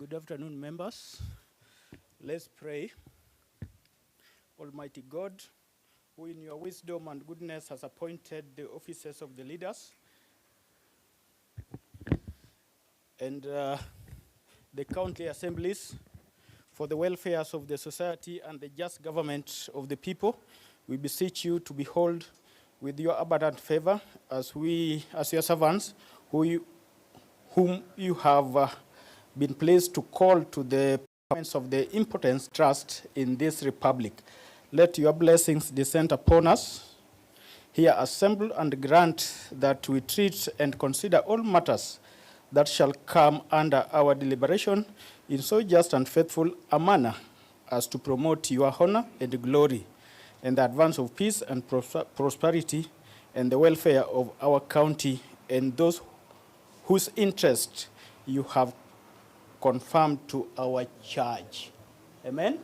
Good afternoon, members. Let's pray. Almighty God, who in your wisdom and goodness has appointed the officers of the leaders and the county assemblies for the welfare of the society and the just government of the people, we beseech you to behold with your abundant favor as your servants, whom you have been pleased to call to the performance of the important trust in this republic. Let your blessings descend upon us here assembled, and grant that we treat and consider all matters that shall come under our deliberation in so just and faithful a manner as to promote your honor and glory and the advance of peace and prosperity and the welfare of our county and those whose interest you have confirmed to our charge. Amen.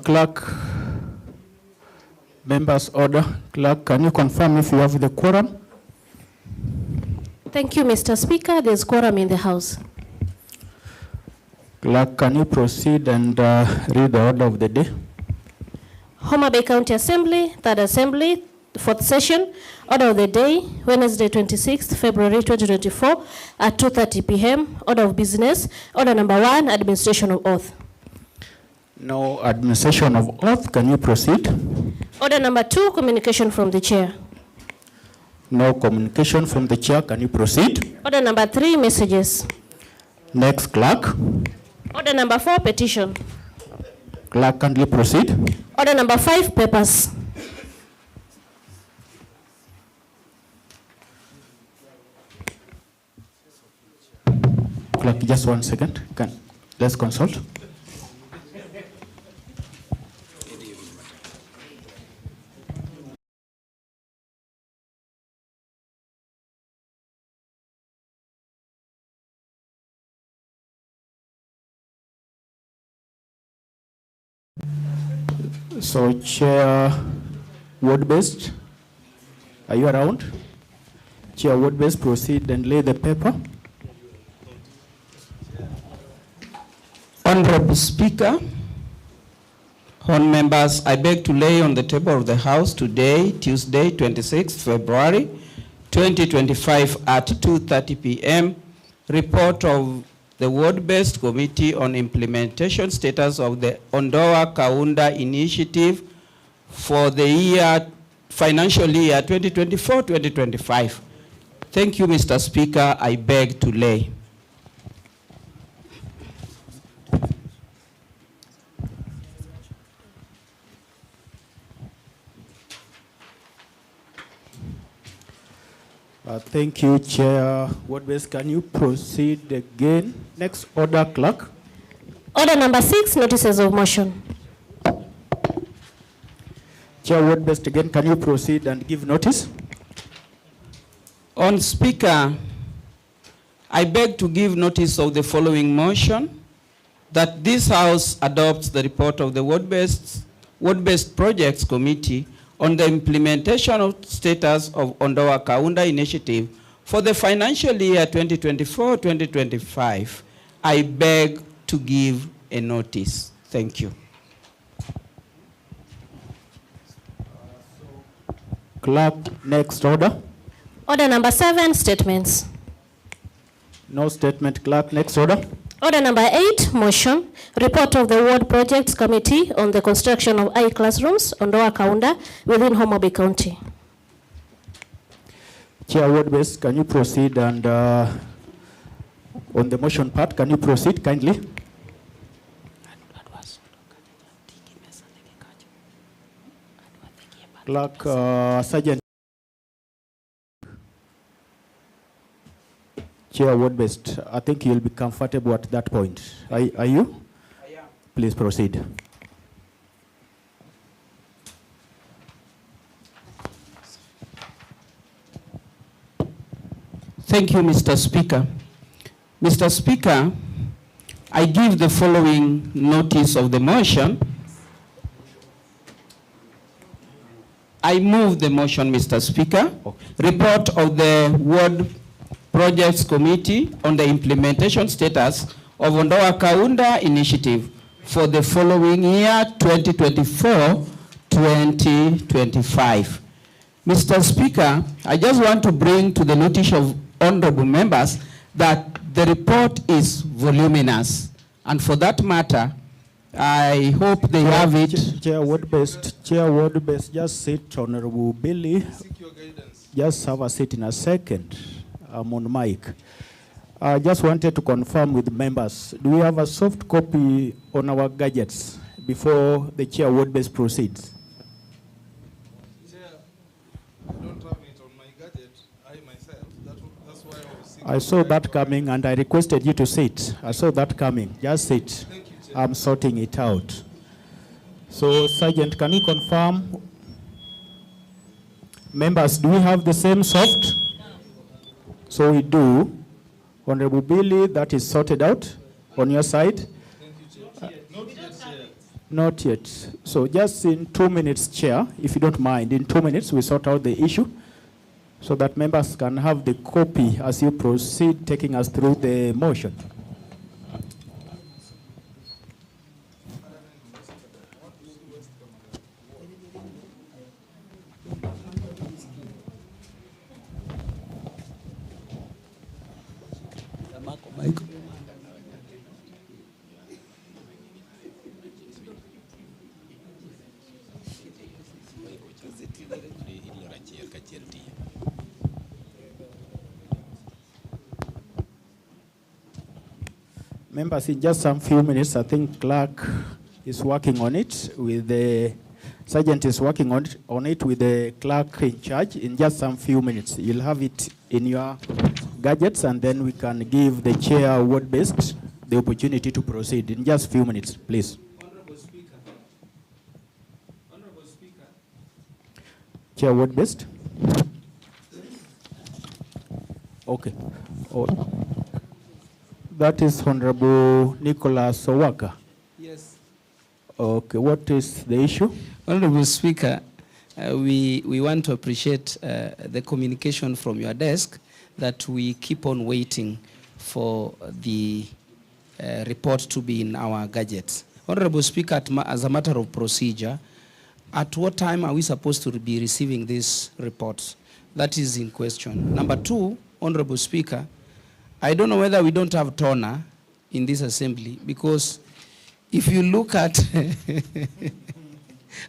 Clerk, members order. Clerk, can you confirm if you have the quorum? Thank you, Mr. Speaker. There's quorum in the House. Clerk, can you proceed and read the order of the day? Homa Bay County Assembly, Third Assembly, Fourth Session. Order of the day, Wednesday, 26th February 2024 at 2:30 p.m. Order of business. Order number 1, administration of oath. No administration of oath. Can you proceed? Order number 2, communication from the chair. No communication from the chair. Can you proceed? Order number 3, messages. Next, clerk. Order number 4, petition. Clerk, can you proceed? Order number 5, papers. Clerk, just 1 second. Let's consult. So, Chair Ward-based, are you around? Chair Ward-based, proceed and lay the paper. Honorable Speaker, honorable members, I beg to lay on the table of the House today, Tuesday, 26th February 2025 at 2:30 p.m. report of the Ward-based Committee on Implementation status of the Ondoa Kaunda Initiative for the financial year 2024-2025. Thank you, Mr. Speaker. I beg to lay. Thank you, Chair Ward-based. Can you proceed again? Next order, clerk. Order number 6, notices of motion. Chair Ward-based again, can you proceed and give notice? On Speaker, I beg to give notice of the following motion, that this House adopts the report of the Ward-based Projects Committee on the implementation of status of Ondoa Kaunda Initiative for the financial year 2024-2025. I beg to give a notice. Thank you. Clerk, next order. Order number 7, statements. No statement, clerk. Next order. Order number 8, motion. Report of the Ward Projects Committee on the construction of classrooms on Lower Kaunda within Homa Bay County. Chair Ward-based, can you proceed? And on the motion part, can you proceed kindly? Clerk, Sergeant. Chair Ward-based, I think you'll be comfortable at that point. Are you? I am. Please proceed. Thank you, Mr. Speaker. Mr. Speaker, I give the following notice of the motion. I move the motion, Mr. Speaker. Okay. Report of the Ward Projects Committee on the implementation status of Ondoa Kaunda initiative for the following year, 2024-2025. Mr. Speaker, I just want to bring to the notice of honorable members that the report is voluminous, and for that matter, I hope they have it. Chair Ward-based, just sit, Honorable Billy. Seek your guidance. Just have a seat in a second. I'm on mic. I just wanted to confirm with members, do we have a soft copy on our gadgets before the Chair Ward-based proceeds? Chair, I don't have it on my gadget, I myself. That's why I was seeking. I saw that coming and I requested you to sit. I saw that coming. Just sit. Thank you, Chair. I'm sorting it out. So, Sergeant, can you confirm? Members, do we have the same soft? So we do. Honorable Billy, that is sorted out on your side? Thank you, Chair. Not yet, Chair. Not yet. So just in 2 minutes, Chair, if you don't mind, in 2 minutes we sort out the issue so that members can have the copy as you proceed taking us through the motion. Members, in just some few minutes, I think clerk is working on it with the sergeant is working on it with the clerk in charge. In just some few minutes, you'll have it in your gadgets, and then we can give the chair word-based the opportunity to proceed. In just a few minutes, please. Honorable Speaker. Honorable Speaker. Chair word-based. Okay. Oh. That is Honorable Nicholas Owaka. Yes. Okay, what is the issue? Honorable Speaker, we want to appreciate the communication from your desk that we keep on waiting for the report to be in our gadgets. Honorable Speaker, as a matter of procedure, at what time are we supposed to be receiving these reports? That is in question. Number two, Honorable Speaker, I don't know whether we don't have toner in this assembly, because if you look at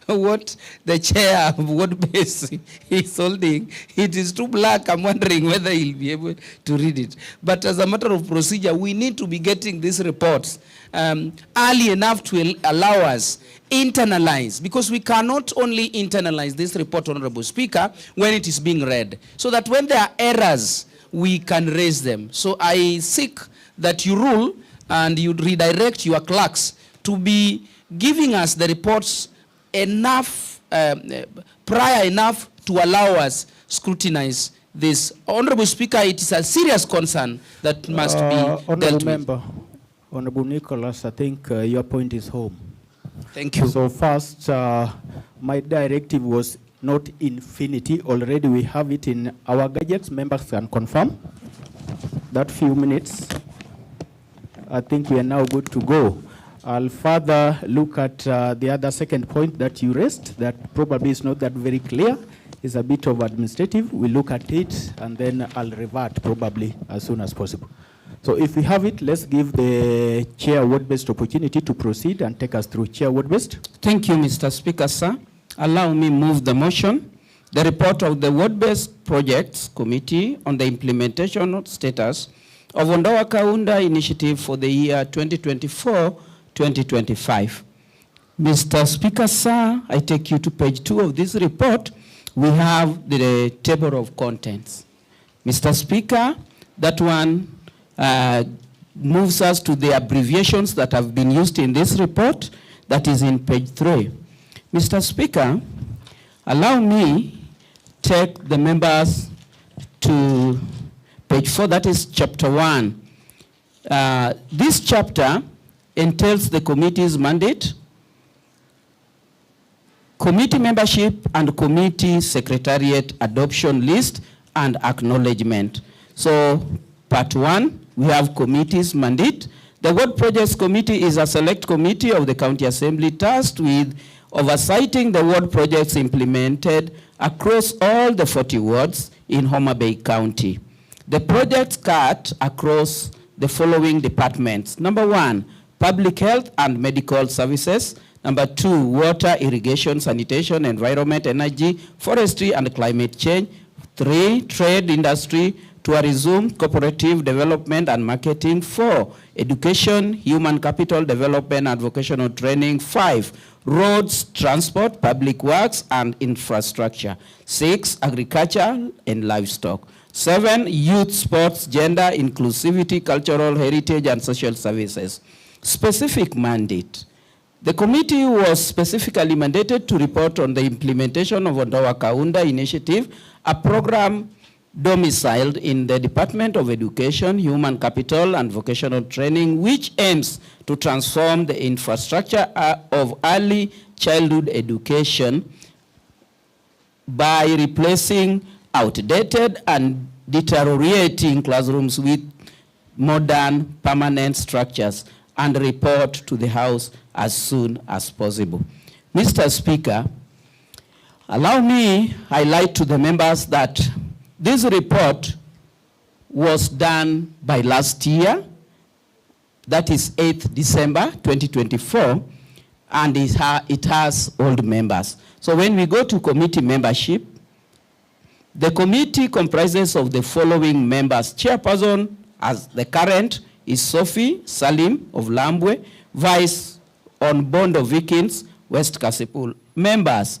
what the chair of Ward Base is holding, it is too black. I'm wondering whether he'll be able to read it. But as a matter of procedure, we need to be getting these reports early enough to allow us internalize, because we cannot only internalize this report, Honorable Speaker, when it is being read, so that when there are errors, we can raise them. So I seek that you rule and you redirect your clerks to be giving us the reports enough, prior enough to allow us scrutinize this. Honorable Speaker, it is a serious concern that must be dealt with. Member, Honorable Nicholas, I think your point is home. Thank you. So first, my directive was not infinity. Already we have it in our gadgets. Members can confirm. That few minutes, I think we are now good to go. I'll further look at the other second point that you raised that probably is not that very clear. It's a bit of administrative. We'll look at it and then I'll revert probably as soon as possible. So if we have it, let's give the chair word-based opportunity to proceed and take us through. Chair word-based. Thank you, Mr. Speaker, sir. Allow me move the motion. The report of the Ward-Based Projects Committee on the implementation status of Ondoa Kaunda initiative for the year 2024-2025. Mr. Speaker, sir, I take you to page 2 of this report. We have the table of contents. Mr. Speaker, that one moves us to the abbreviations that have been used in this report that is in page 3. Mr. Speaker, allow me take the members to page 4, that is chapter 1. This chapter entails the committee's mandate, committee membership, and committee secretariat adoption list and acknowledgement. So part 1, we have committee's mandate. The Ward Projects Committee is a select committee of the County Assembly tasked with oversighting the ward projects implemented across all the 40 wards in Homa Bay County. The projects cut across the following departments. Number 1, public health and medical services. Number 2, water, irrigation, sanitation, environment, energy, forestry, and climate change. 3, trade, industry, tourism, cooperative development and marketing. 4, education, human capital development and vocational training. 5, roads, transport, public works, and infrastructure. 6, agriculture and livestock. 7, youth, sports, gender, inclusivity, cultural heritage, and social services. Specific mandate. The committee was specifically mandated to report on the implementation of Ondoa Kaunda initiative, a program domiciled in the Department of Education, Human Capital, and Vocational Training, which aims to transform the infrastructure of early childhood education by replacing outdated and deteriorating classrooms with modern permanent structures, and report to the House as soon as possible. Mr. Speaker, allow me highlight to the members that this report was done by last year, that is 8th December 2024, and it has old members. So when we go to committee membership, the committee comprises of the following members. Chairperson, as the current, is Sophie Salim of Lambwe, Vice on Bondo Vikins, West Kasipul. Members,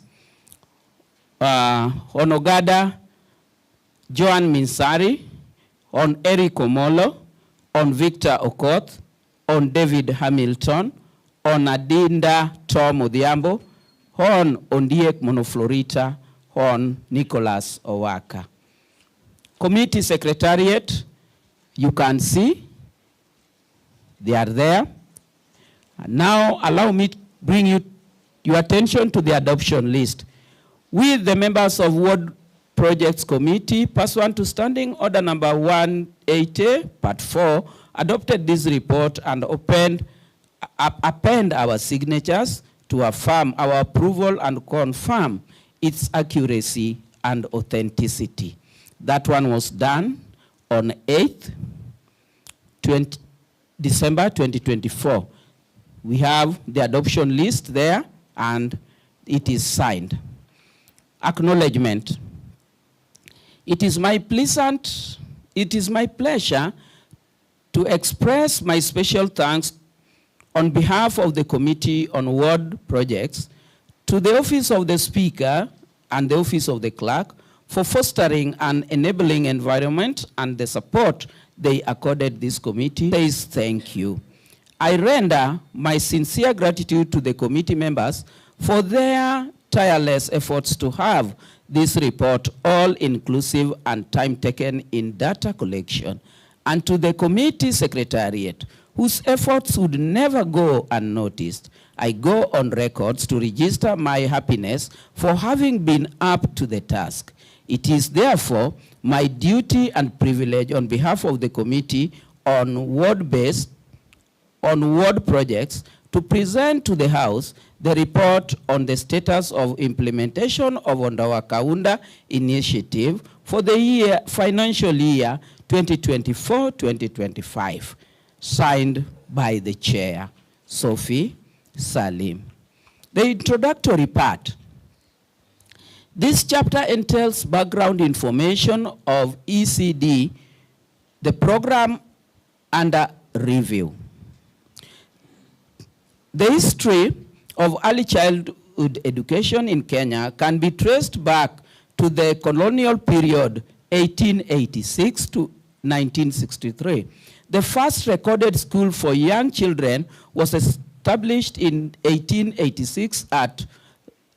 on Ogada, Joan Minsari, on Eric Omolo, on Victor Okoth, on David Hamilton, on Adinda Tom Odhiambo, on Ondiek Monoflorita, on Nicholas Owaka. Committee Secretariat, you can see, they are there. Now allow me to bring your attention to the adoption list. With the members of Ward Projects Committee, pursuant to Standing Order number 180, Part 4, adopted this report and append our signatures to affirm our approval and confirm its accuracy and authenticity. That one was done on 8th December 2024. We have the adoption list there and it is signed. Acknowledgement. It is my pleasure to express my special thanks on behalf of the Committee on Ward Projects to the Office of the Speaker and the Office of the Clerk for fostering an enabling environment and the support they accorded this committee. Says thank you. I render my sincere gratitude to the committee members for their tireless efforts to have this report all-inclusive and time taken in data collection, and to the committee secretariat, whose efforts would never go unnoticed. I go on records to register my happiness for having been up to the task. It is therefore my duty and privilege on behalf of the Committee on Ward Projects to present to the House the report on the status of implementation of Ondoa Kaunda initiative for the financial year 2024-2025, signed by the chair, Sophie Salim. The introductory part. This chapter entails background information of ECD, the program under review. The history of early childhood education in Kenya can be traced back to the colonial period 1886 to 1963. The first recorded school for young children was established in 1886 at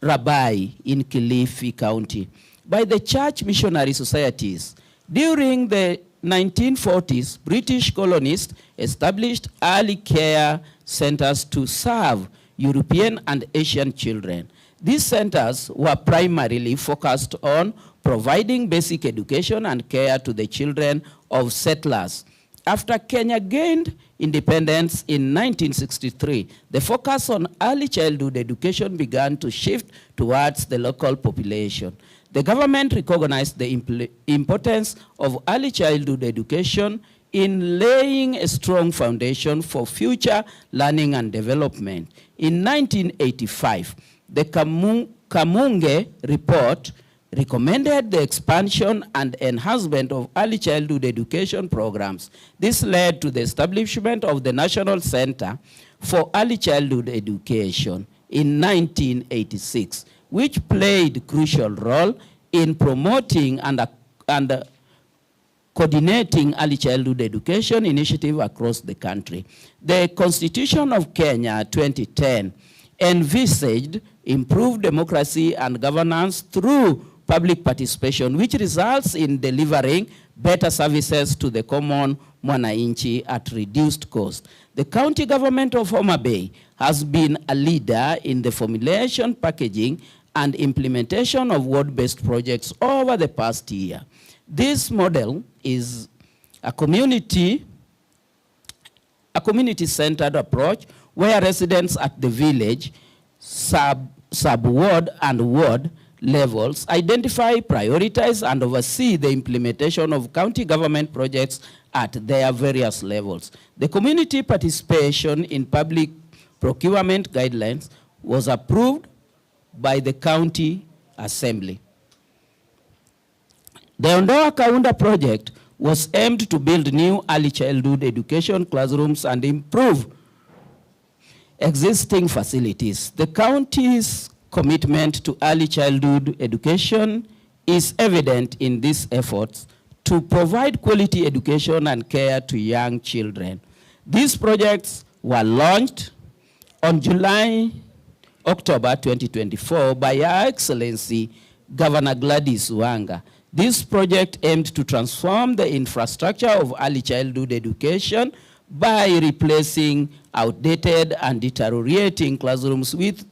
Rabai in Kilifi County by the Church Missionary Societies. During the 1940s, British colonists established early care centers to serve European and Asian children. These centers were primarily focused on providing basic education and care to the children of settlers. After Kenya gained independence in 1963, the focus on early childhood education began to shift towards the local population. The government recognized the importance of early childhood education in laying a strong foundation for future learning and development. In 1985, the Kamunge report recommended the expansion and enhancement of early childhood education programs. This led to the establishment of the National Center for Early Childhood Education in 1986, which played a crucial role in promoting and coordinating early childhood education initiative across the country. The Constitution of Kenya 2010 envisaged improved democracy and governance through public participation, which results in delivering better services to the common mwananchi at reduced cost. The county government of Homa Bay has been a leader in the formulation, packaging, and implementation of ward-based projects over the past year. This model is a community-centered approach where residents at the village, sub-ward and ward levels identify, prioritize, and oversee the implementation of county government projects at their various levels. The community participation in public procurement guidelines was approved by the county assembly. The Ondoa Kaunda project was aimed to build new early childhood education classrooms and improve existing facilities. The county's commitment to early childhood education is evident in these efforts to provide quality education and care to young children. These projects were launched on October 2024 by Her Excellency Governor Gladys Wanga. This project aimed to transform the infrastructure of early childhood education by replacing outdated and deteriorating classrooms with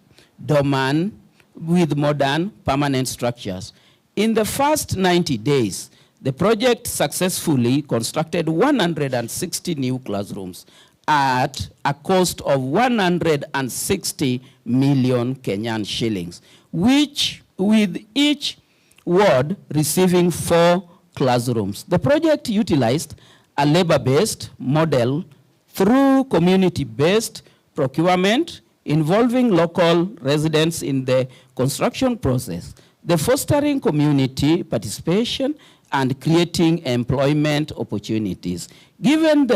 modern permanent structures. In the first 90 days, the project successfully constructed 160 new classrooms at a cost of 160 million Kenyan shillings, which with each ward receiving 4 classrooms. The project utilized a labor-based model through community-based procurement involving local residents in the construction process, the fostering community participation and creating employment opportunities. Given the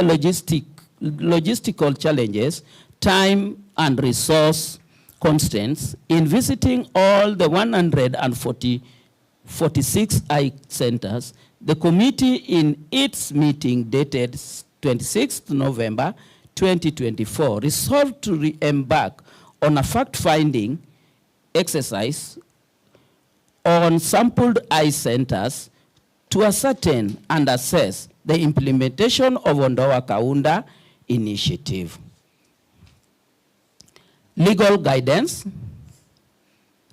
logistical challenges, time and resource constraints in visiting all the 146 eye centers, the committee in its meeting dated 26th November 2024 resolved to re-embark on a fact-finding exercise on sampled eye centers to ascertain and assess the implementation of Ondoa Kaunda initiative. Legal guidance.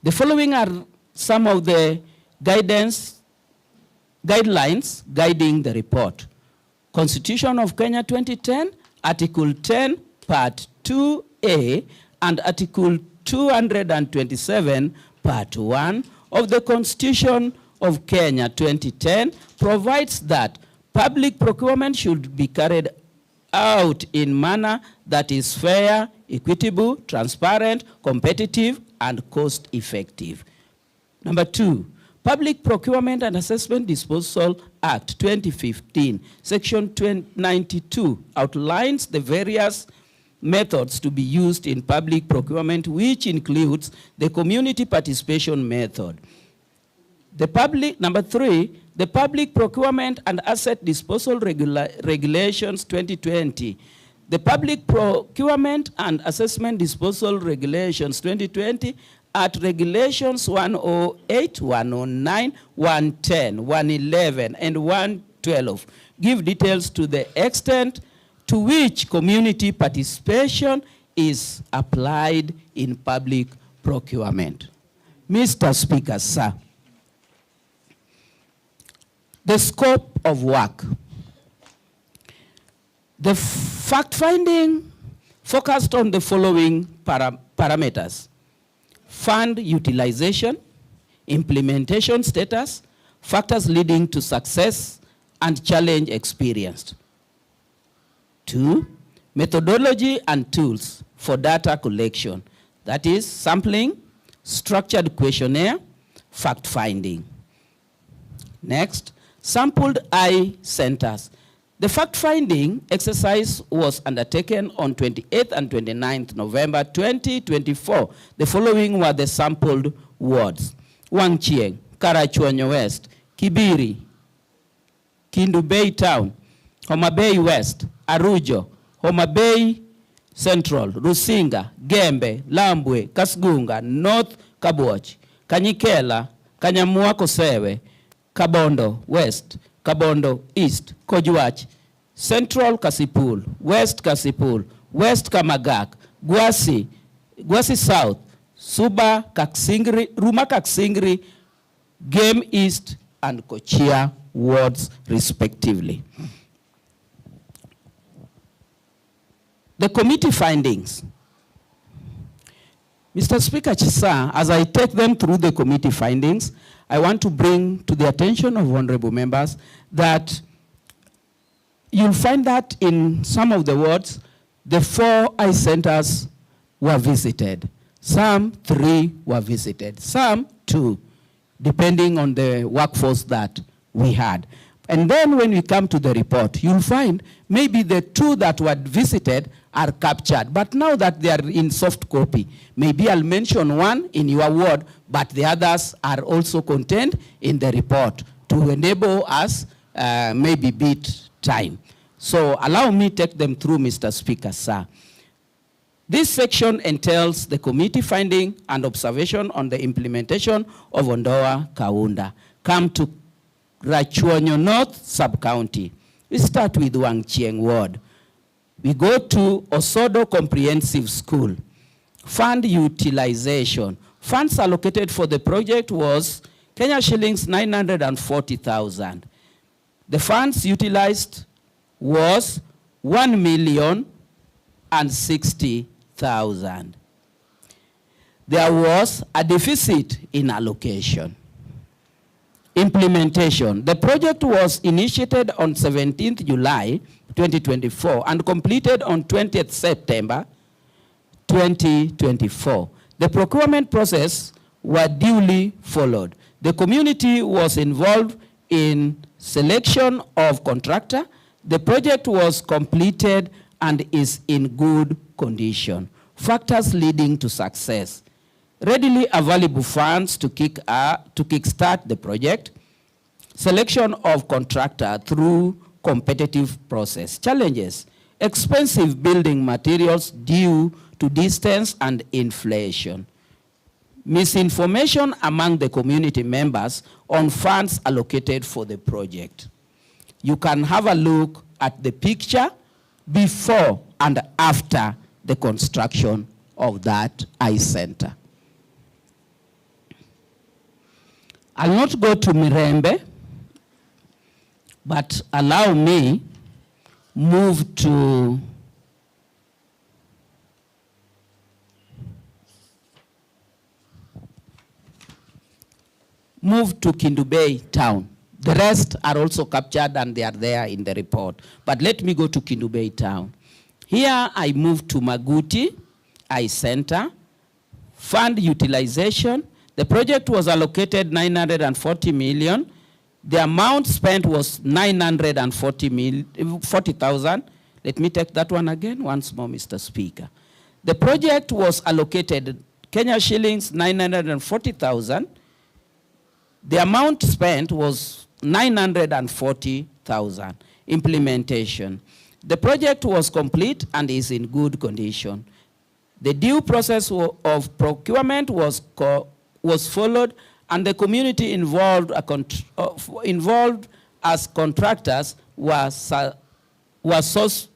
The following are some of the guidelines guiding the report. Constitution of Kenya 2010, Article 10, Part 2A, and Article 227, Part 1 of the Constitution of Kenya 2010 provides that Public procurement should be carried out in manner that is fair, equitable, transparent, competitive, and cost-effective. Number 2, Public Procurement and Assessment Disposal Act 2015, Section 92 outlines the various methods to be used in public procurement, which includes the community participation method. Number 3, the Public Procurement and Asset Disposal Regulations 2020. The Public Procurement and Assessment Disposal Regulations 2020 at Regulations 108, 109, 110, 111, and 112 give details to the extent to which community participation is applied in public procurement. Mr. Speaker, sir, the scope of work. The fact-finding focused on the following parameters: fund utilization, implementation status, factors leading to success, and challenge experienced. 2, methodology and tools for data collection, that is sampling, structured questionnaire, fact-finding. Next, sampled eye centers. The fact-finding exercise was undertaken on 28th and 29th November 2024. The following were the sampled wards: Wangchieng, Karachuonyo West, Kibiri, Kindu Bay Town, Homa Bay West, Arujo, Homa Bay Central, Rusinga, Gembe, Lambwe, Kasgunga, North Kabuoch, Kanyikela, Kanyamua Kosewe, Kabondo West, Kabondo East, Kojuach, Central Kasipul, West Kasipul, West Kamagak, Gwasi South, Suba Kaksingri, Ruma Kaksingri, Game East, and Kochia wards respectively. The committee findings. Mr. Speaker Chisa, as I take them through the committee findings, I want to bring to the attention of honorable members that you'll find that in some of the wards, the 4 eye centers were visited. Some 3 were visited. Some 2, depending on the workforce that we had. And then when we come to the report, you'll find maybe the 2 that were visited are captured. But now that they are in soft copy, maybe I'll mention 1 in your ward, but the others are also contained in the report to enable us maybe beat time. So allow me take them through, Mr. Speaker, sir. This section entails the committee finding and observation on the implementation of Ondoa Kaunda. Come to Rachuonyo North Sub-County. We start with Wangchieng Ward. We go to Osodo Comprehensive School. Fund utilization. Funds allocated for the project was Kenya shillings 940,000. The funds utilized was 1,060,000. There was a deficit in allocation. Implementation. The project was initiated on 17th July 2024 and completed on 20th September 2024. The procurement process was duly followed. The community was involved in selection of contractor. The project was completed and is in good condition. Factors leading to success. Readily available funds to kickstart the project. Selection of contractor through competitive process. Challenges. Expensive building materials due to distance and inflation. Misinformation among the community members on funds allocated for the project. You can have a look at the picture before and after the construction of that eye center. I'll not go to Mirembe, but allow me move to Kindu Bay Town. The rest are also captured and they are there in the report. But let me go to Kendu Bay town. Here I moved to Maguti Eye Center. Fund utilization. The project was allocated 940 million. The amount spent was 940,000. Let me take that one again once more, Mr. Speaker. The project was allocated Kenya shillings 940,000. The amount spent was 940,000. Implementation. The project was complete and is in good condition. The due process of procurement was followed, and the community involved as contractors was sourced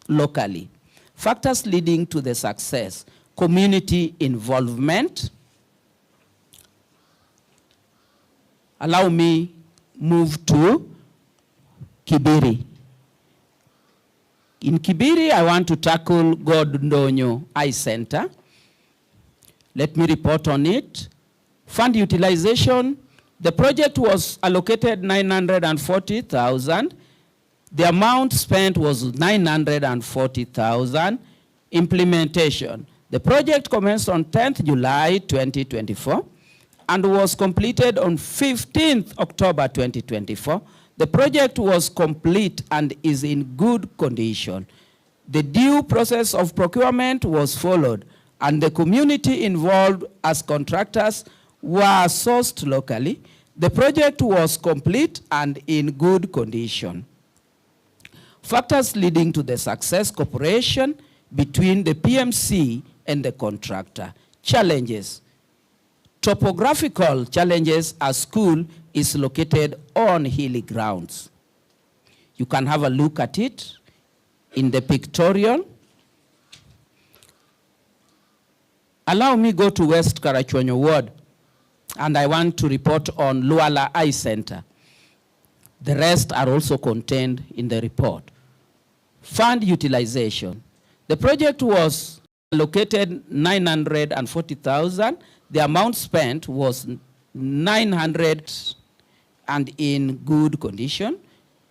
locally. Factors leading to the success: community involvement. Allow me move to Kibiri. In Kibiri, I want to tackle God Ndonyo Eye Center. Let me report on it. Fund utilization. The project was allocated 940,000. The amount spent was 940,000. Implementation. The project commenced on 10th July 2024 and was completed on 15th October 2024. The project was complete and is in good condition. The due process of procurement was followed, and the community involved as contractors were sourced locally. The project was complete and in good condition. Factors leading to the success: cooperation between the PMC and the contractor. Challenges: topographical challenges, as school is located on hilly grounds. You can have a look at it in the pictorial. Allow me go to West Karachuonyo Ward, and I want to report on Luala Eye Center. The rest are also contained in the report. Fund utilization. The project was allocated 940,000. The amount spent was 900 and in good condition.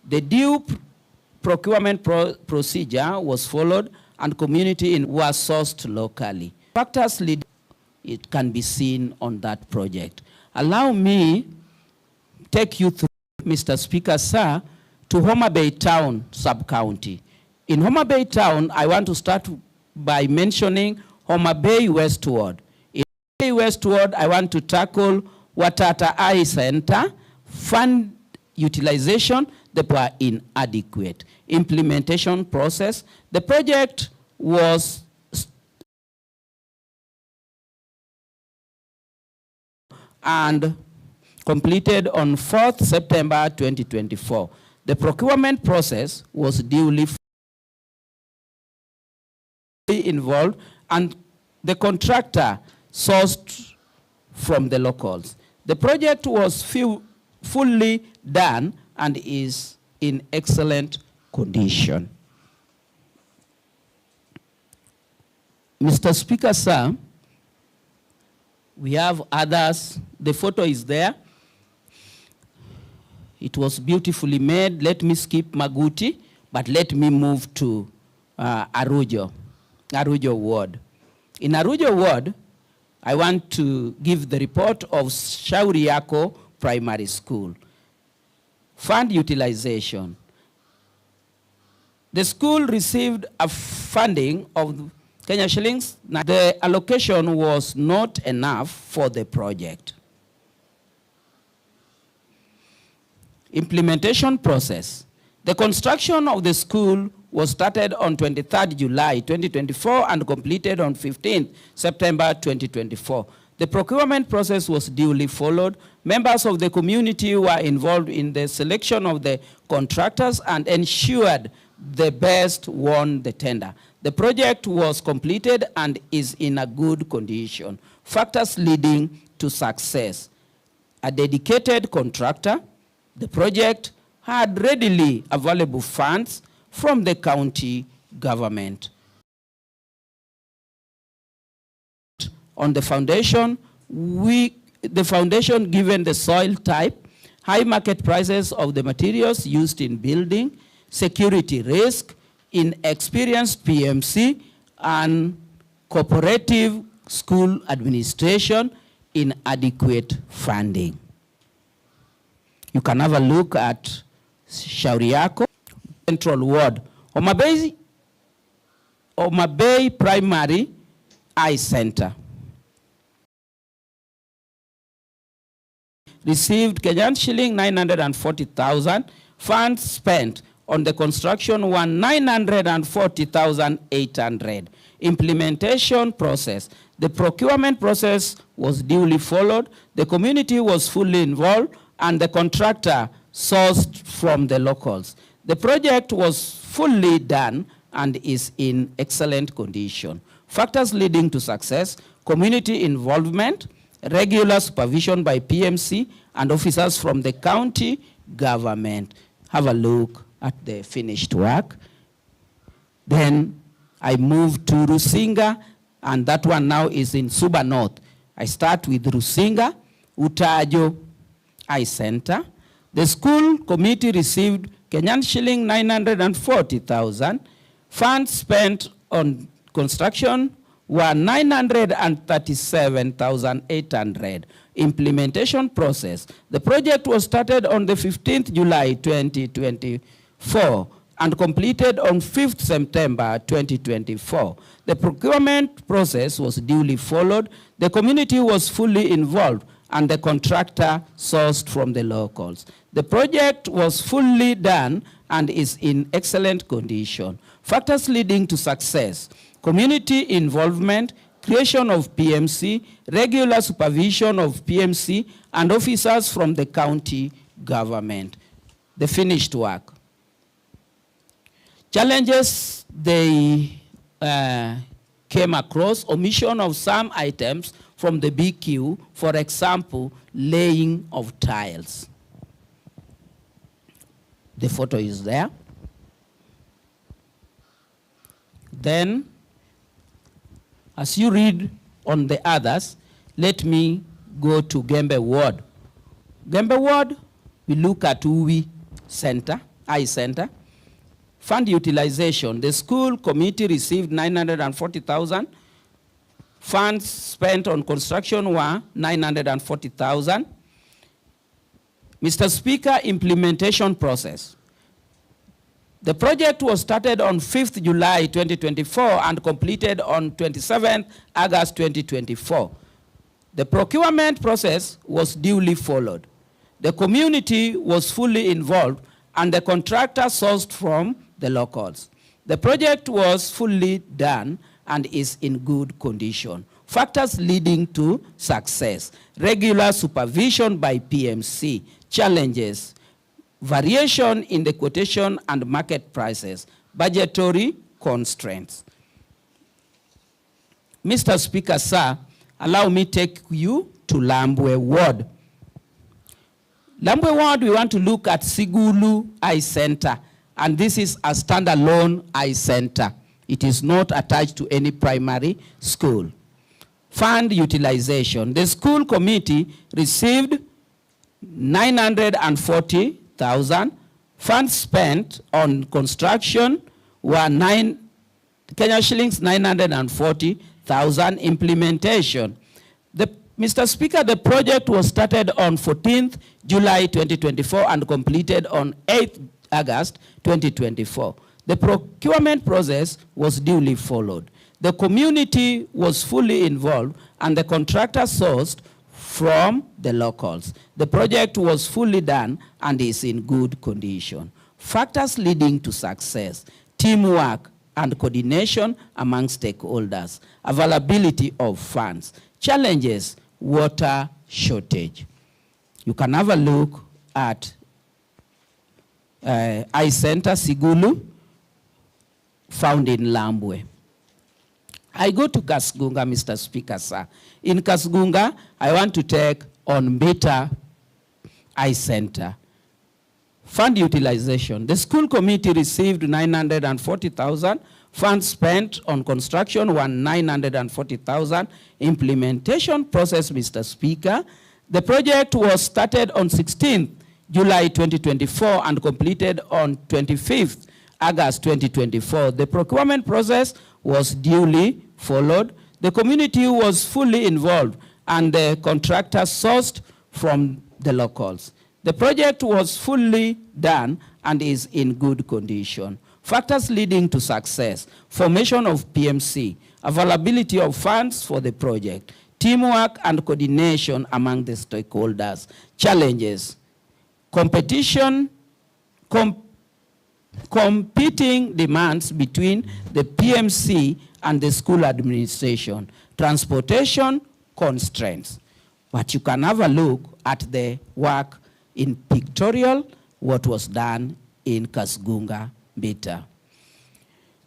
The due procurement procedure was followed, and community was sourced locally. Factors lead, it can be seen on that project. Allow me take you through, Mr. Speaker, sir, to Homa Bay Town sub-county. In Homa Bay Town, I want to start by mentioning Homa Bay West Ward. In Homa Bay West Ward, I want to tackle Watata Eye Center. Fund utilization, they were inadequate. Implementation process, the project was and completed on 4th September 2024. The procurement process was duly involved, and the contractor sourced from the locals. The project was fully done and is in excellent condition. Mr. Speaker, sir, we have others. The photo is there. It was beautifully made. Let me skip Maguti, but let me move to Arujo Ward. In Arujo Ward, I want to give the report of Shauri Yako Primary School. Fund utilization. The school received a funding of Kenya shillings. The allocation was not enough for the project. Implementation process. The construction of the school was started on 23rd July 2024 and completed on 15th September 2024. The procurement process was duly followed. Members of the community were involved in the selection of the contractors and ensured the best won the tender. The project was completed and is in a good condition. Factors leading to success: a dedicated contractor. The project had readily available funds from the county government. On the foundation, the foundation, given the soil type high market prices of the materials used in building, security risk, inexperienced PMC, and cooperative school administration, inadequate funding. You can have a look at Shauriako, Central Ward, Homa Bay Primary Eye Center. Received Kenyan shilling 940,000. Funds spent on the construction were 940,800. Implementation process. The procurement process was duly followed. The community was fully involved, and the contractor sourced from the locals. The project was fully done and is in excellent condition. Factors leading to success: community involvement, regular supervision by PMC and officers from the county government. Have a look at the finished work. Then I moved to Rusinga, and that one now is in Suba North. I start with Rusinga, Utajo Eye Center. The school committee received Kenyan shilling 940,000. Funds spent on construction were 937,800. Implementation process. The project was started on the 15th July 2024 and completed on 5th September 2024. The procurement process was duly followed. The community was fully involved, and the contractor sourced from the locals. The project was fully done and is in excellent condition. Factors leading to success: community involvement, creation of PMC, regular supervision of PMC, and officers from the county government. The finished work. Challenges they came across: omission of some items from the BQ, for example, laying of tiles. The photo is there. Then, as you read on the others, let me go to Gembe Ward. Gembe Ward, we look at Uwi Center, Eye Center. Fund utilization. The school committee received 940,000. Funds spent on construction were 940,000. Mr. Speaker, implementation process. The project was started on 5th July 2024 and completed on 27th August 2024. The procurement process was duly followed. The community was fully involved, and the contractor sourced from the locals. The project was fully done and is in good condition. Factors leading to success: regular supervision by PMC. Challenges: variation in the quotation and market prices. Budgetary constraints. Mr. Speaker, sir, allow me take you to Lambwe Ward. Lambwe Ward, we want to look at Sigulu Eye Center, and this is a standalone eye center. It is not attached to any primary school. Fund utilization. The school committee received 940,000. Funds spent on construction were Kenya shillings 940,000. Implementation. Mr. Speaker, the project was started on 14th July 2024 and completed on 8th August 2024. The procurement process was duly followed. The community was fully involved, and the contractor sourced from the locals. The project was fully done and is in good condition. Factors leading to success: teamwork and coordination among stakeholders, availability of funds. Challenges: water shortage. You can have a look at Eye Center Sigulu, found in Lambwe. I go to Kasgunga, Mr. Speaker, sir. In Kasgunga, I want to take on Mbita Eye Center. Fund utilization. The school committee received 940,000. Funds spent on construction were 940,000. Implementation process, Mr. Speaker. The project was started on 16th July 2024 and completed on 25th August 2024. The procurement process was duly followed. The community was fully involved and the contractor sourced from the locals. The project was fully done and is in good condition. Factors leading to success: formation of PMC, availability of funds for the project, teamwork and coordination among the stakeholders. Challenges: competition, competing demands between the PMC and the school administration, transportation constraints. But you can have a look at the work in pictorial, what was done in Kasgunga Beta.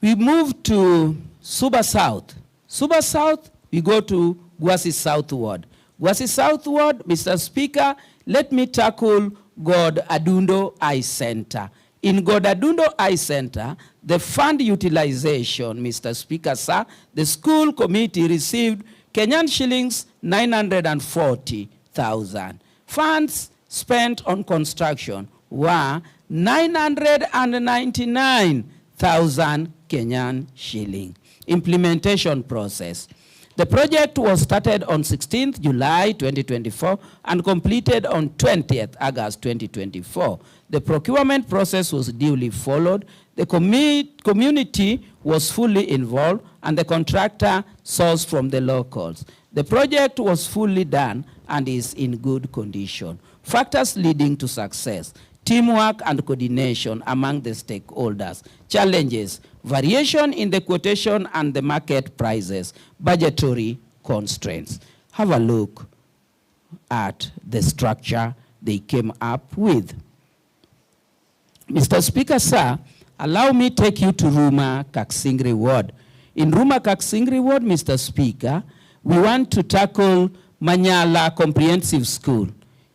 We move to Suba South. Suba South, we go to Gwasi South Ward. Gwasi South Ward, Mr. Speaker, let me tackle God Adundo Eye Center. In God Adundo Eye Center, the fund utilization, Mr. Speaker, sir, the school committee received Kenyan shillings 940,000. Funds spent on construction were 999,000 Kenyan shilling. Implementation process. The project was started on 16th July 2024 and completed on 20th August 2024. The procurement process was duly followed. The community was fully involved and the contractor sourced from the locals. The project was fully done and is in good condition. Factors leading to success: teamwork and coordination among the stakeholders. Challenges: variation in the quotation and the market prices, budgetary constraints. Have a look at the structure they came up with. Mr. Speaker, sir, allow me take you to Ruma Kaksingri Ward. In Ruma Kaksingri Ward, Mr. Speaker, we want to tackle Manyala Comprehensive School.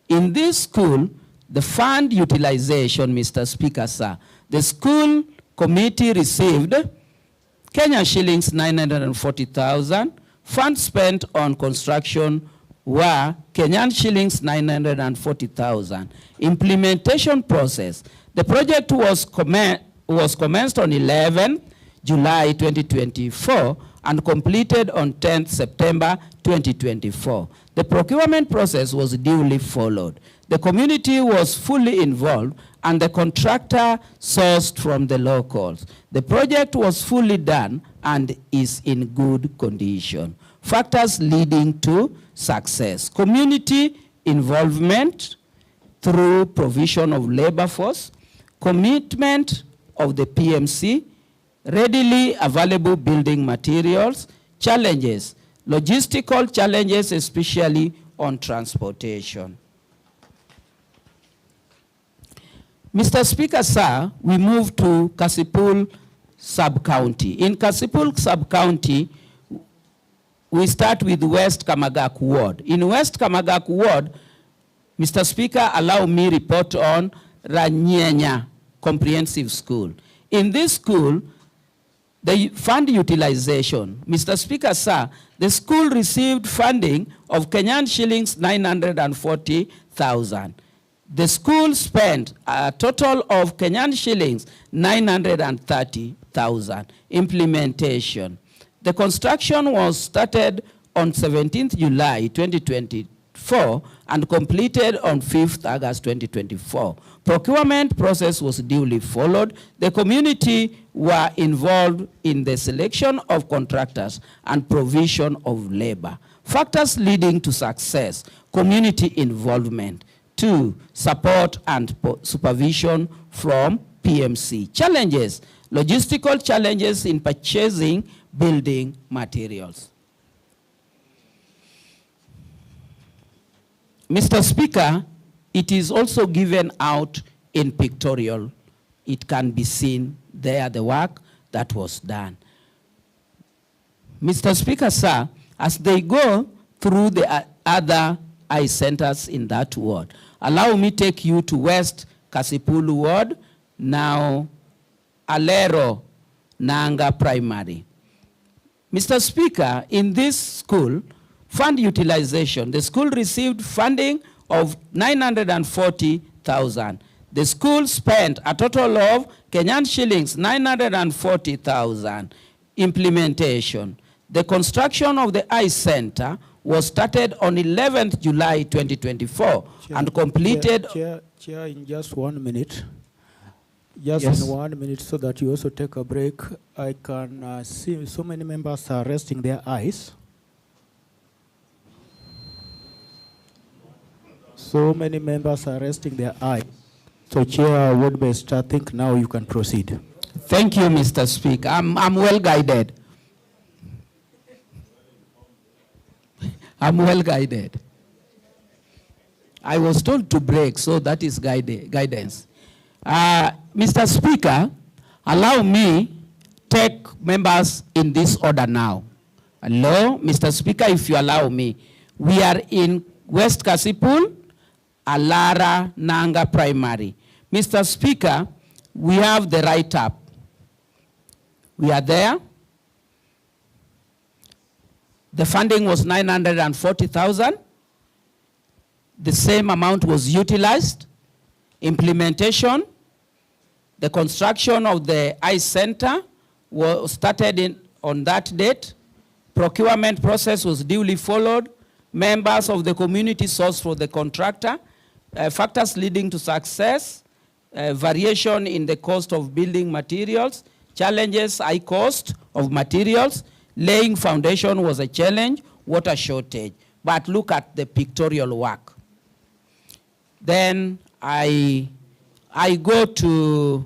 In this school, the fund utilization, Mr. Speaker, sir, the school committee received Kenya shillings 940,000. Funds spent on construction were Kenyan shillings 940,000. Implementation process. The project was commenced on 11 July 2024 and completed on 10th September 2024. The procurement process was duly followed. The community was fully involved and the contractor sourced from the locals. The project was fully done and is in good condition. Factors leading to success: community involvement through provision of labor force, commitment of the PMC, readily available building materials. Challenges: logistical challenges, especially on transportation. Mr. Speaker, sir, we move to Kasipul Sub-County. In Kasipul Sub-County, we start with West Kamagak Ward. In West Kamagak Ward, Mr. Speaker, allow me report on Ranyenya Comprehensive School. In this school, the fund utilization, Mr. Speaker, sir, the school received funding of Kenyan shillings 940,000. The school spent a total of Kenyan shillings 930,000. Implementation. The construction was started on 17th July 2024 and completed on 5th August 2024. Procurement process was duly followed. The community were involved in the selection of contractors and provision of labor. Factors leading to success: community involvement. 2, support and supervision from PMC. Challenges: logistical challenges in purchasing building materials. Mr. Speaker, it is also given out in pictorial. It can be seen there, the work that was done. Mr. Speaker, sir, as they go through the other eye centers in that ward, allow me take you to West Kasipulu Ward, now Alero Nanga Primary. Mr. Speaker, in this school, fund utilization, the school received funding of 40,000. The school spent a total of Kenyan shillings 940,000. Implementation. The construction of the eye center was started on 11th July 2024 and completed. Chair, in just 1 minute. Just Yes. in 1 minute, so that you also take a break. I can see so many members are resting their eyes. So many members are resting their eyes. So Chair Ward-based, I think now you can proceed. Thank you, Mr. Speaker. I'm well guided. I'm well guided. I was told to break, so that is guidance. Mr. Speaker, allow me take members in this order now. Hello, Mr. Speaker, if you allow me. We are in West Kasipul, Alara Nanga Primary. Mr. Speaker, we have the write-up. We are there. The funding was 940,000. The same amount was utilized. Implementation, the construction of the eye center was started on that date. Procurement process was duly followed. Members of the community sourced for the contractor. Factors leading to success, variation in the cost of building materials, challenges, high cost of materials, laying foundation was a challenge, water shortage. But look at the pictorial work. Then I go to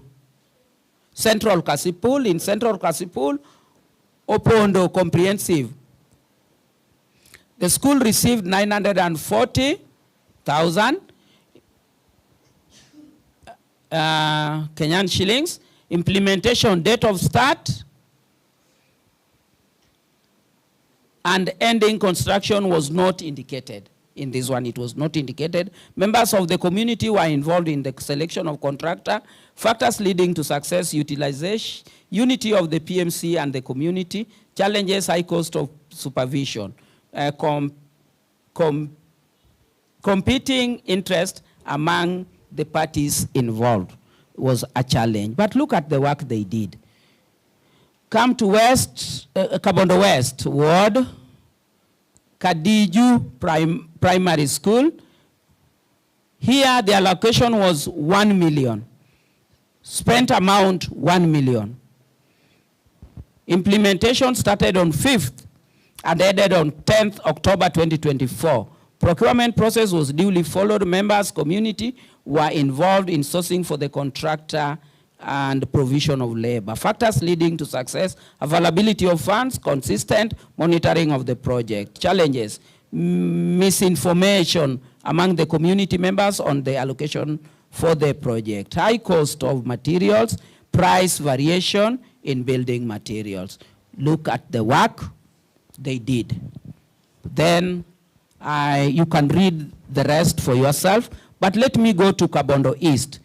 Central Kasipul. In Central Kasipul, Opondo Comprehensive. The school received 940,000 Kenyan shillings. Implementation date of start and ending construction was not indicated. In this one, it was not indicated. Members of the community were involved in the selection of contractor. Factors leading to success, utilization, unity of the PMC and the community, challenges, high cost of supervision, competing interest among the parties involved was a challenge. But look at the work they did. Come to West, Kabondo West Ward, Kadiju Primary School. Here the allocation was 1 million. Spent amount 1 million. Implementation started on 5th and ended on 10th October 2024. Procurement process was duly followed. Members, community were involved in sourcing for the contractor and provision of labor. Factors leading to success, availability of funds, consistent monitoring of the project. Challenges, misinformation among the community members on the allocation for the project. High cost of materials, price variation in building materials. Look at the work they did. Then you can read the rest for yourself, but let me go to Kabondo East.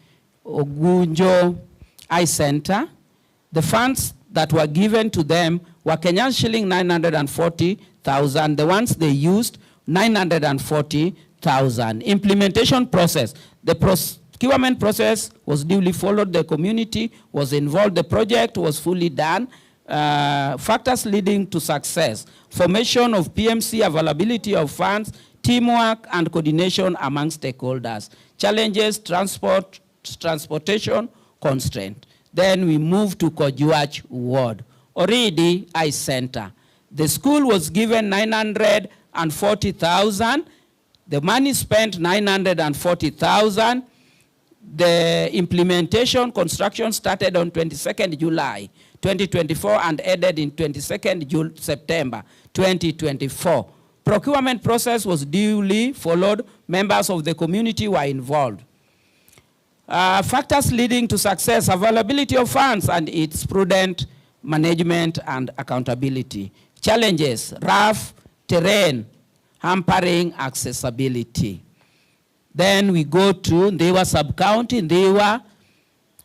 Ogunjo Eye Center. The funds that were given to them were Kenyan shilling 940,000. The ones they used, 940,000. Implementation process. The procurement process was duly followed. The community was involved. The project was fully done. Factors leading to success. Formation of PMC, availability of funds, teamwork and coordination among stakeholders. Challenges, transportation, constraint. Then we move to Kojuach Ward. Already Eye Center. The school was given 940,000. The money spent 940,000. The implementation construction started on 22nd July 2024 and ended in 22nd September 2024. Procurement process was duly followed. Members of the community were involved. Factors leading to success, availability of funds and its prudent management and accountability. Challenges, rough terrain, hampering accessibility. Then we go to Ndewa Sub-County, Ndewa,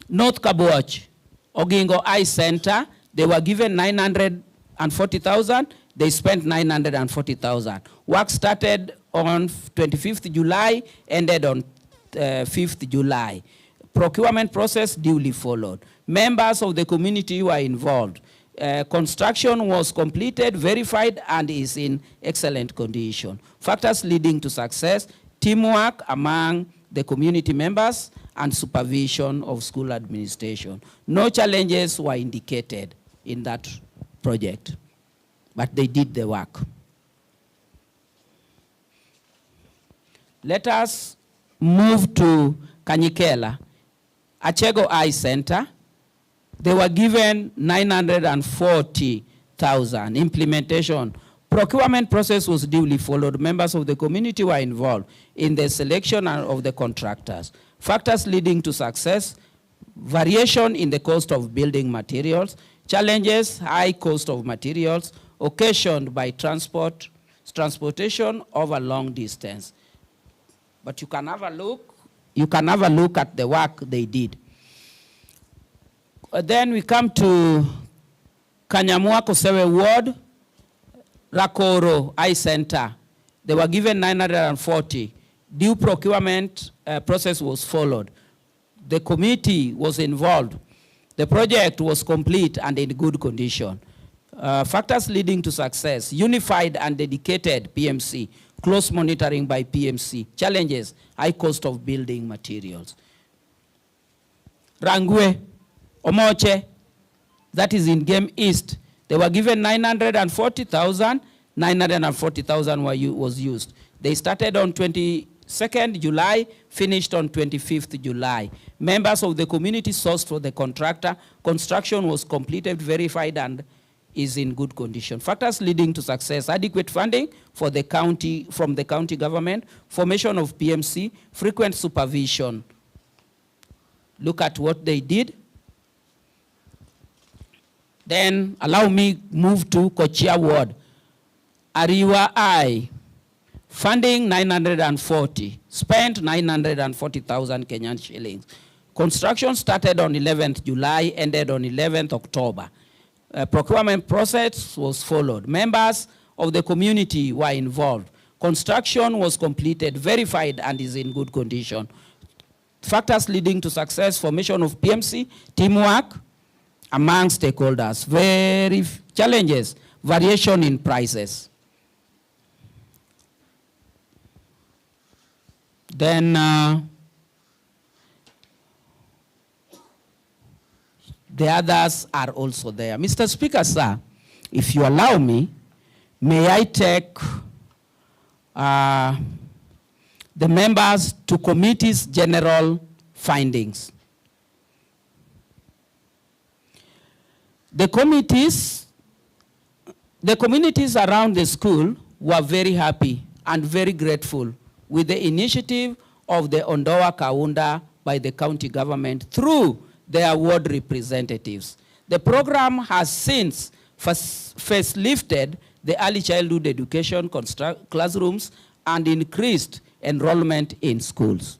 North Kaboach, Ogingo Eye Center. They were given 940,000. They spent 940,000. Work started on 25th July, ended on 5th July. Procurement process duly followed. Members of the community were involved. Construction was completed, verified, and is in excellent condition. Factors leading to success: teamwork among the community members and supervision of school administration. No challenges were indicated in that project, but they did the work. Let us move to Kanyikela, Achego Eye Center. They were given 940,000. Implementation. Procurement process was duly followed. Members of the community were involved in the selection of the contractors. Factors leading to success: variation in the cost of building materials, challenges: high cost of materials occasioned by transportation over long distance. But you can have a look at the work they did. Then we come to Kanyamua Kosewe Ward, Rakoro Eye Center. They were given 940. Due procurement process was followed. The committee was involved. The project was complete and in good condition. Factors leading to success: unified and dedicated PMC, close monitoring by PMC. Challenges: high cost of building materials. Rangwe, Omoche, that is in Game East. They were given 940,000. 940,000 was used. They started on 22nd July, finished on 25th July. Members of the community sourced for the contractor. Construction was completed, verified, and is in good condition. Factors leading to success: adequate funding for the county, from the county government, formation of PMC, frequent supervision. Look at what they did. Then allow me move to Kochia Ward. Ariwa I, funding 940, spent 940,000 Kenyan shillings. Construction started on 11th July, ended on 11th October. Procurement process was followed. Members of the community were involved. Construction was completed, verified, and is in good condition. Factors leading to success: formation of PMC, teamwork among stakeholders. Challenges: variation in prices. Then the others are also there. Mr. Speaker, sir, if you allow me, may I take the members to committee's general findings. The communities around the school were very happy and very grateful with the initiative of the Ondoa Kaunda by the county government through their ward representatives. The program has since facelifted the early childhood education classrooms and increased enrollment in schools.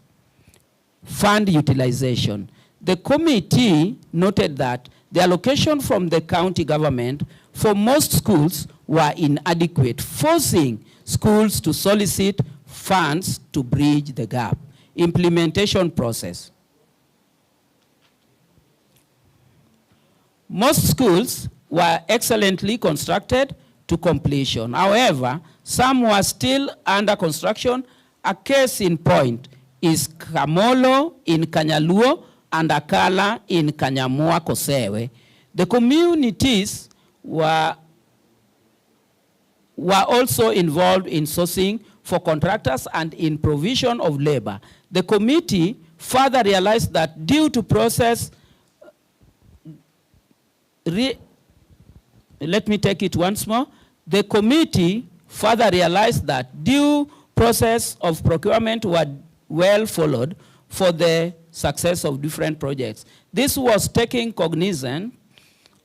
Fund utilization. The committee noted that the allocation from the county government for most schools were inadequate, forcing schools to solicit funds to bridge the gap. Implementation process. Most schools were excellently constructed to completion. However, some were still under construction. A case in point is Kamolo in Kanyaluo and Akala in Kanyamua Kosewe. The communities were also involved in sourcing for contractors and in provision of labor. The committee further realized that due to process, let me take it once more. The committee further realized that due process of procurement were well followed for the success of different projects. This was taking cognizance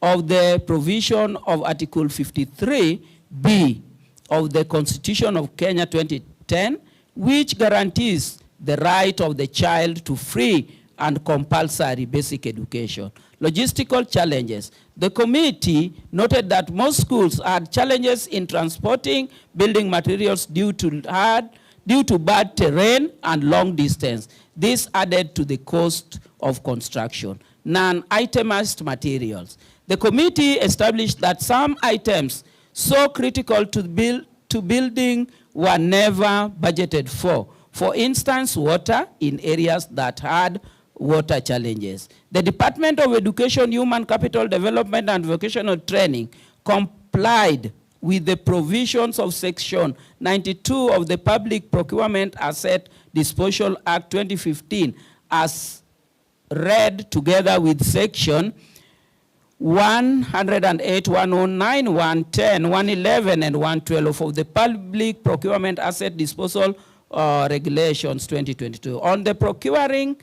of the provision of Article 53B of the Constitution of Kenya 2010, which guarantees the right of the child to free and compulsory basic education. Logistical challenges. The committee noted that most schools had challenges in transporting building materials due to hard due to bad terrain and long distance. This added to the cost of construction. Non-itemized materials. The committee established that some items so critical to building were never budgeted for. For instance, water in areas that had water challenges. The Department of Education, Human Capital Development and Vocational Training complied with the provisions of Section 92 of the Public Procurement Asset Disposal Act 2015 as read together with Section 108, 109, 110, 111, and 112 of the Public Procurement Asset Disposal Regulations 2022 on the procuring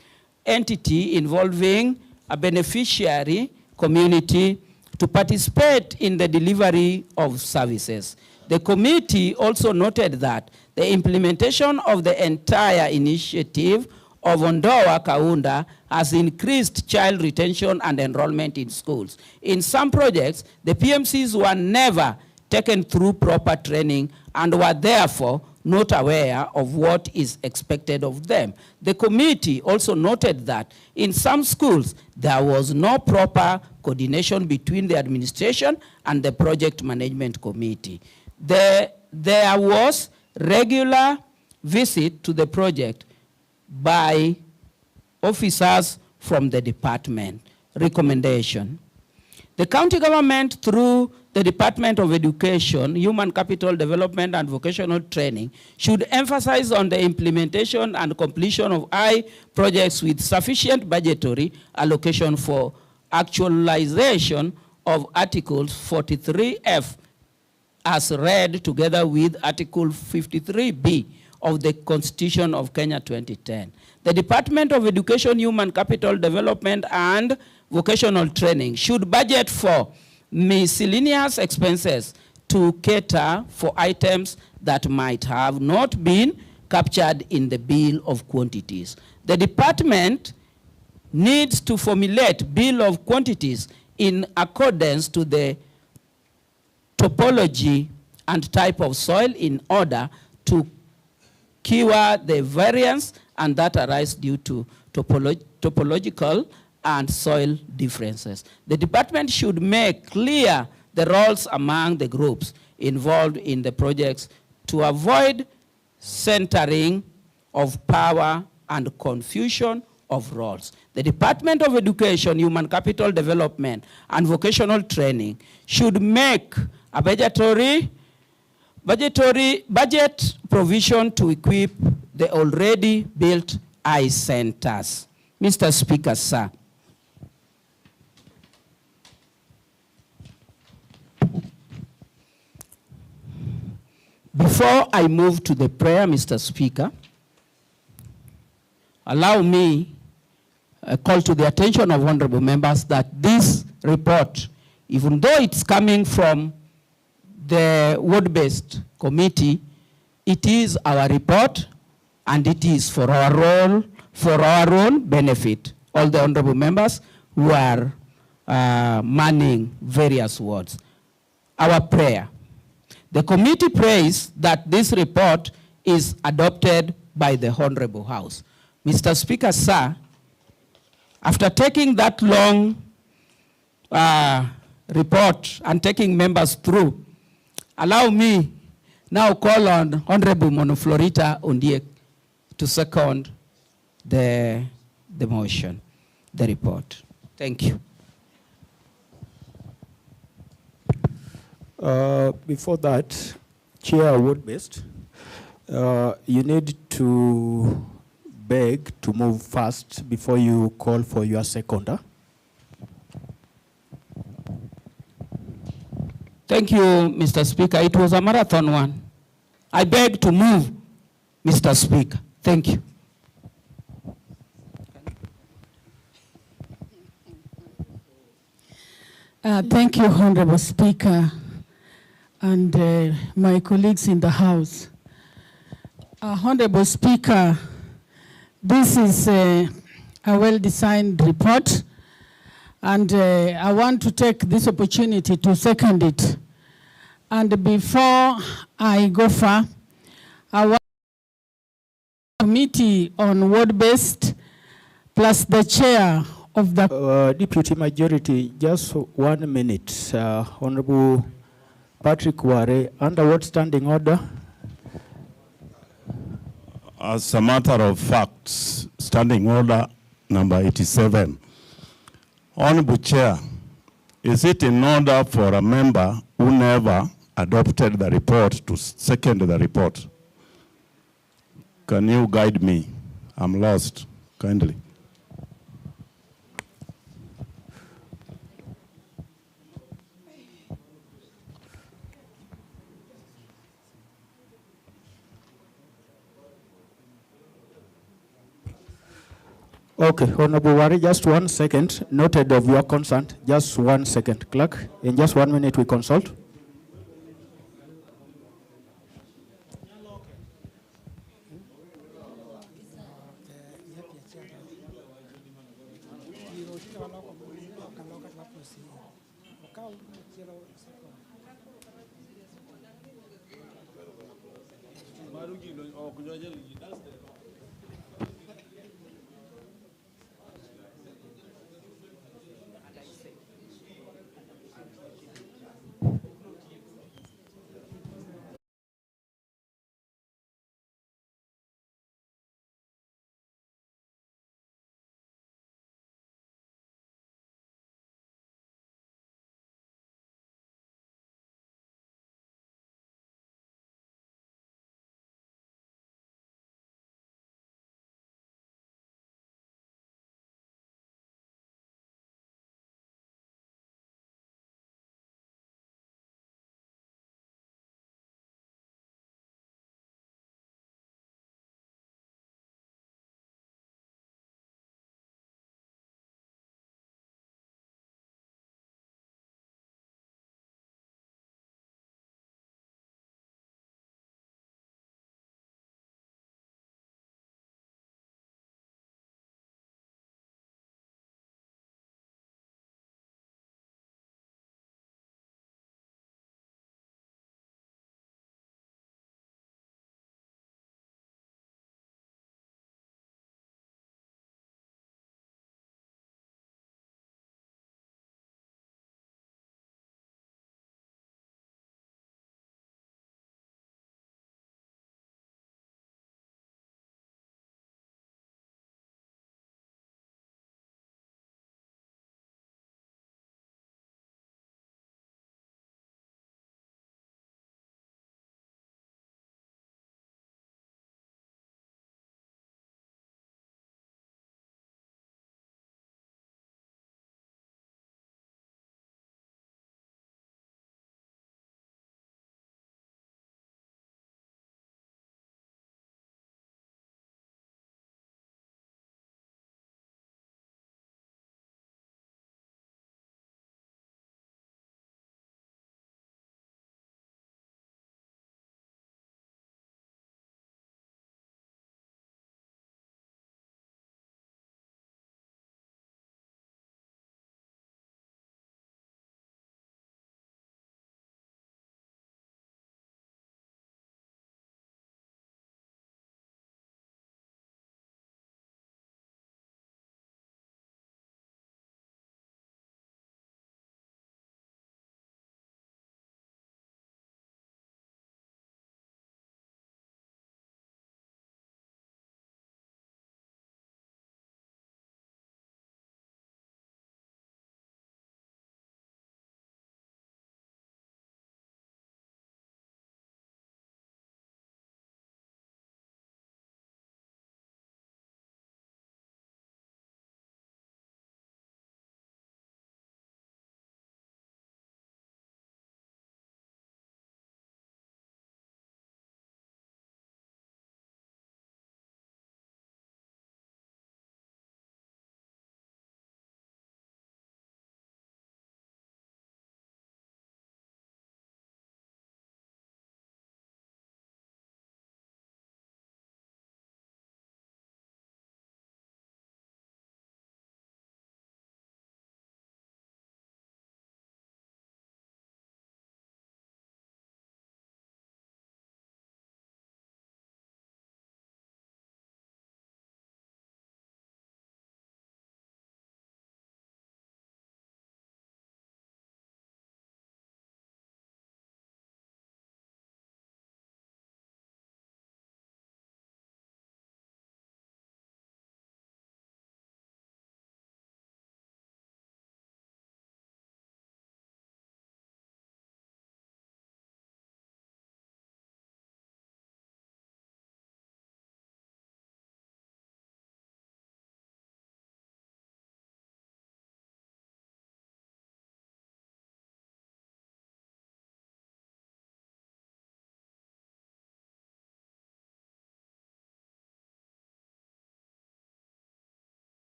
entity involving a beneficiary community to participate in the delivery of services. The committee also noted that the implementation of the entire initiative of Ondoa Kaunda has increased child retention and enrollment in schools. In some projects, the PMCs were never taken through proper training and were therefore not aware of what is expected of them. The committee also noted that in some schools, there was no proper coordination between the administration and the project management committee. There was regular visit to the project by officers from the department. Recommendation. The county government, through the Department of Education, Human Capital Development and Vocational Training, should emphasize on the implementation and completion of I projects with sufficient budgetary allocation for actualization of Articles 43F as read together with Article 53B of the Constitution of Kenya 2010. The Department of Education, Human Capital Development and Vocational Training should budget for miscellaneous expenses to cater for items that might have not been captured in the bill of quantities. The department needs to formulate bill of quantities in accordance to the topology and type of soil in order to cure the variance and that arise due to topological and soil differences. The department should make clear the roles among the groups involved in the projects to avoid centering of power and confusion of roles. The Department of Education, Human Capital Development and Vocational Training should make a budget provision to equip the already built eye centers. Mr. Speaker, sir. Before I move to the prayer, Mr. Speaker, allow me a call to the attention of honorable members that this report, even though it's coming from the ward-based committee, it is our report and it is for our own benefit. All the honorable members who are manning various wards. Our prayer. The committee prays that this report is adopted by the Honorable House. Mr. Speaker, sir, after taking that long report and taking members through, allow me now call on Honorable Monoflorita Ondiek to second the motion, the report. Thank you. Before that, Chair Ward-based, you need to beg to move fast before you call for your seconder. Thank you, Mr. Speaker. It was a marathon one. I beg to move, Mr. Speaker. Thank you. Thank you, Honorable Speaker, and my colleagues in the House. Honorable Speaker, this is a well-designed report, and I want to take this opportunity to second it. And before I go far, I want Committee on Ward-Based, plus the chair of the... Deputy Majority, just 1 minute. Honorable Patrick Ware, under what standing order? As a matter of fact, standing order number 87. Honorable Chair, is it in order for a member who never adopted the report to second the report? Can you guide me? I'm lost, kindly. Okay, Honorable Wari, just 1 second. Noted of your consent. Just 1 second. Clerk, in just 1 minute we consult.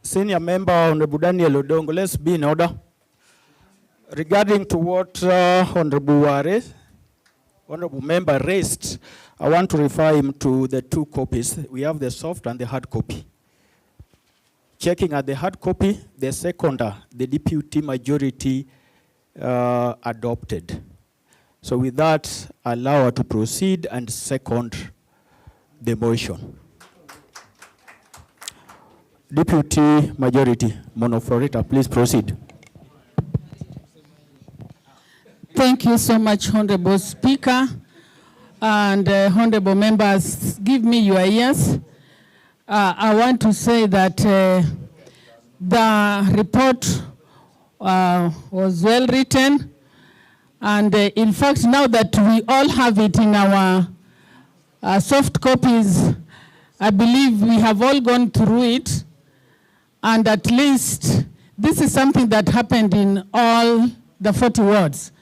Senior Member Honorable Daniel Odongo, let's be in order. Regarding to what Honorable Member raised, I want to refer him to the two copies. We have the soft and the hard copy. Checking at the hard copy, the seconder, the deputy majority adopted. So with that, allow her to proceed and second the motion. Deputy Majority Monoflorita, please proceed. Thank you so much, Honorable Speaker. And honorable members, give me your ears. I want to say that the report was well written. And in fact, now that we all have it in our soft copies, I believe we have all gone through it. And at least this is something that happened in all the 40 wards.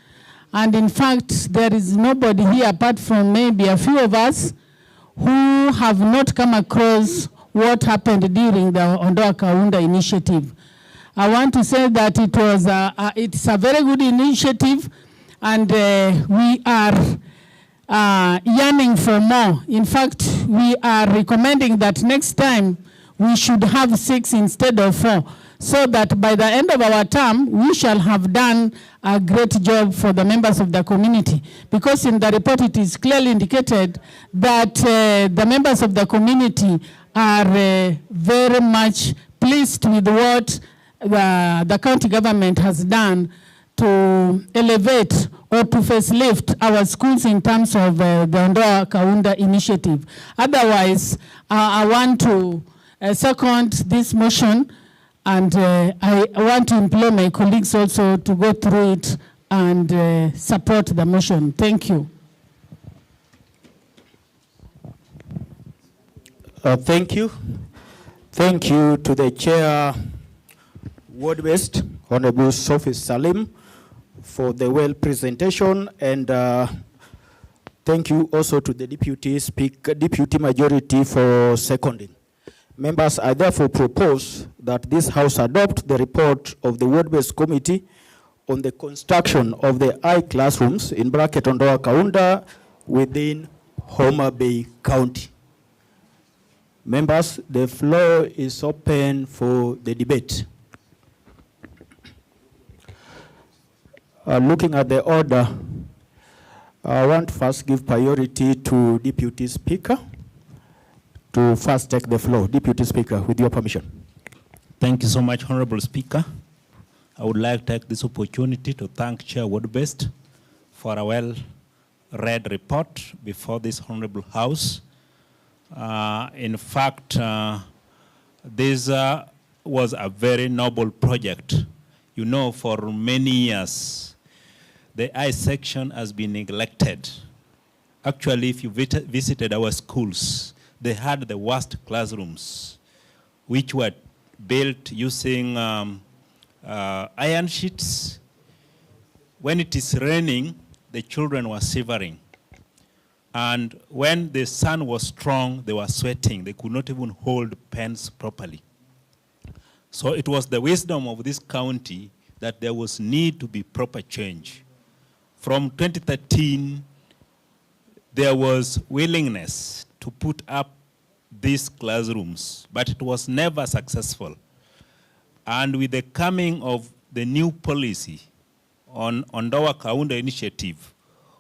And in fact, there is nobody here apart from maybe a few of us who have not come across what happened during the Ondoa Kaunda initiative. I want to say that it was it's a very good initiative, and we are yearning for more. In fact, we are recommending that next time we should have 6 instead of 4, so that by the end of our term, we shall have done a great job for the members of the community. Because in the report, it is clearly indicated that the members of the community are very much pleased with what the county government has done to elevate or to facelift our schools in terms of the Ondoa Kaunda initiative. Otherwise, I want to second this motion, and I want to implore my colleagues also to go through it and support the motion. Thank you. Thank you. Thank you to the Chair, Ward West, Honorable Sophie Salim, for the well presentation, and thank you also to the Deputy Majority for seconding. Members, I therefore propose that this House adopt the report of the Ward-Based Committee on the construction of the I-classrooms, in bracket Ondoa Kaunda, within Homa Bay County. Members, the floor is open for the debate. Looking at the order, I want to first give priority to Deputy Speaker to first take the floor. Deputy Speaker, with your permission. Thank you so much, Honorable Speaker. I would like to take this opportunity to thank Chair Ward-Based for a well-read report before this Honorable House. In fact, this was a very noble project. You know, for many years, the I section has been neglected. Actually, if you visited our schools, they had the worst classrooms, which were built using iron sheets. When it is raining, the children were shivering. And when the sun was strong, they were sweating. They could not even hold pens properly. So it was the wisdom of this county that there was need to be proper change. From 2013, there was willingness to put up these classrooms, but it was never successful. And with the coming of the new policy on Ondoa Kaunda initiative,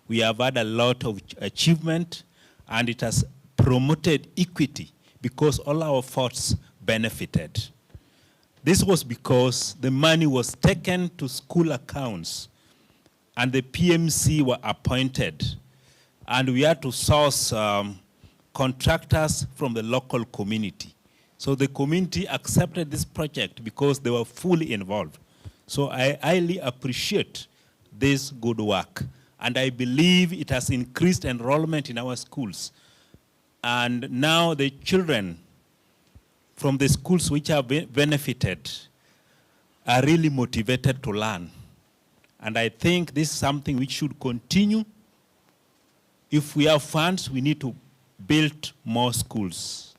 we have had a lot of achievement, and it has promoted equity because all our efforts benefited. This was because the money was taken to school accounts, and the PMC were appointed, and we had to source contractors from the local community. So the community accepted this project because they were fully involved. So I highly appreciate this good work. And I believe it has increased enrollment in our schools. And now the children from the schools which have benefited are really motivated to learn. And I think this is something which should continue. If we have funds, we need to build more schools.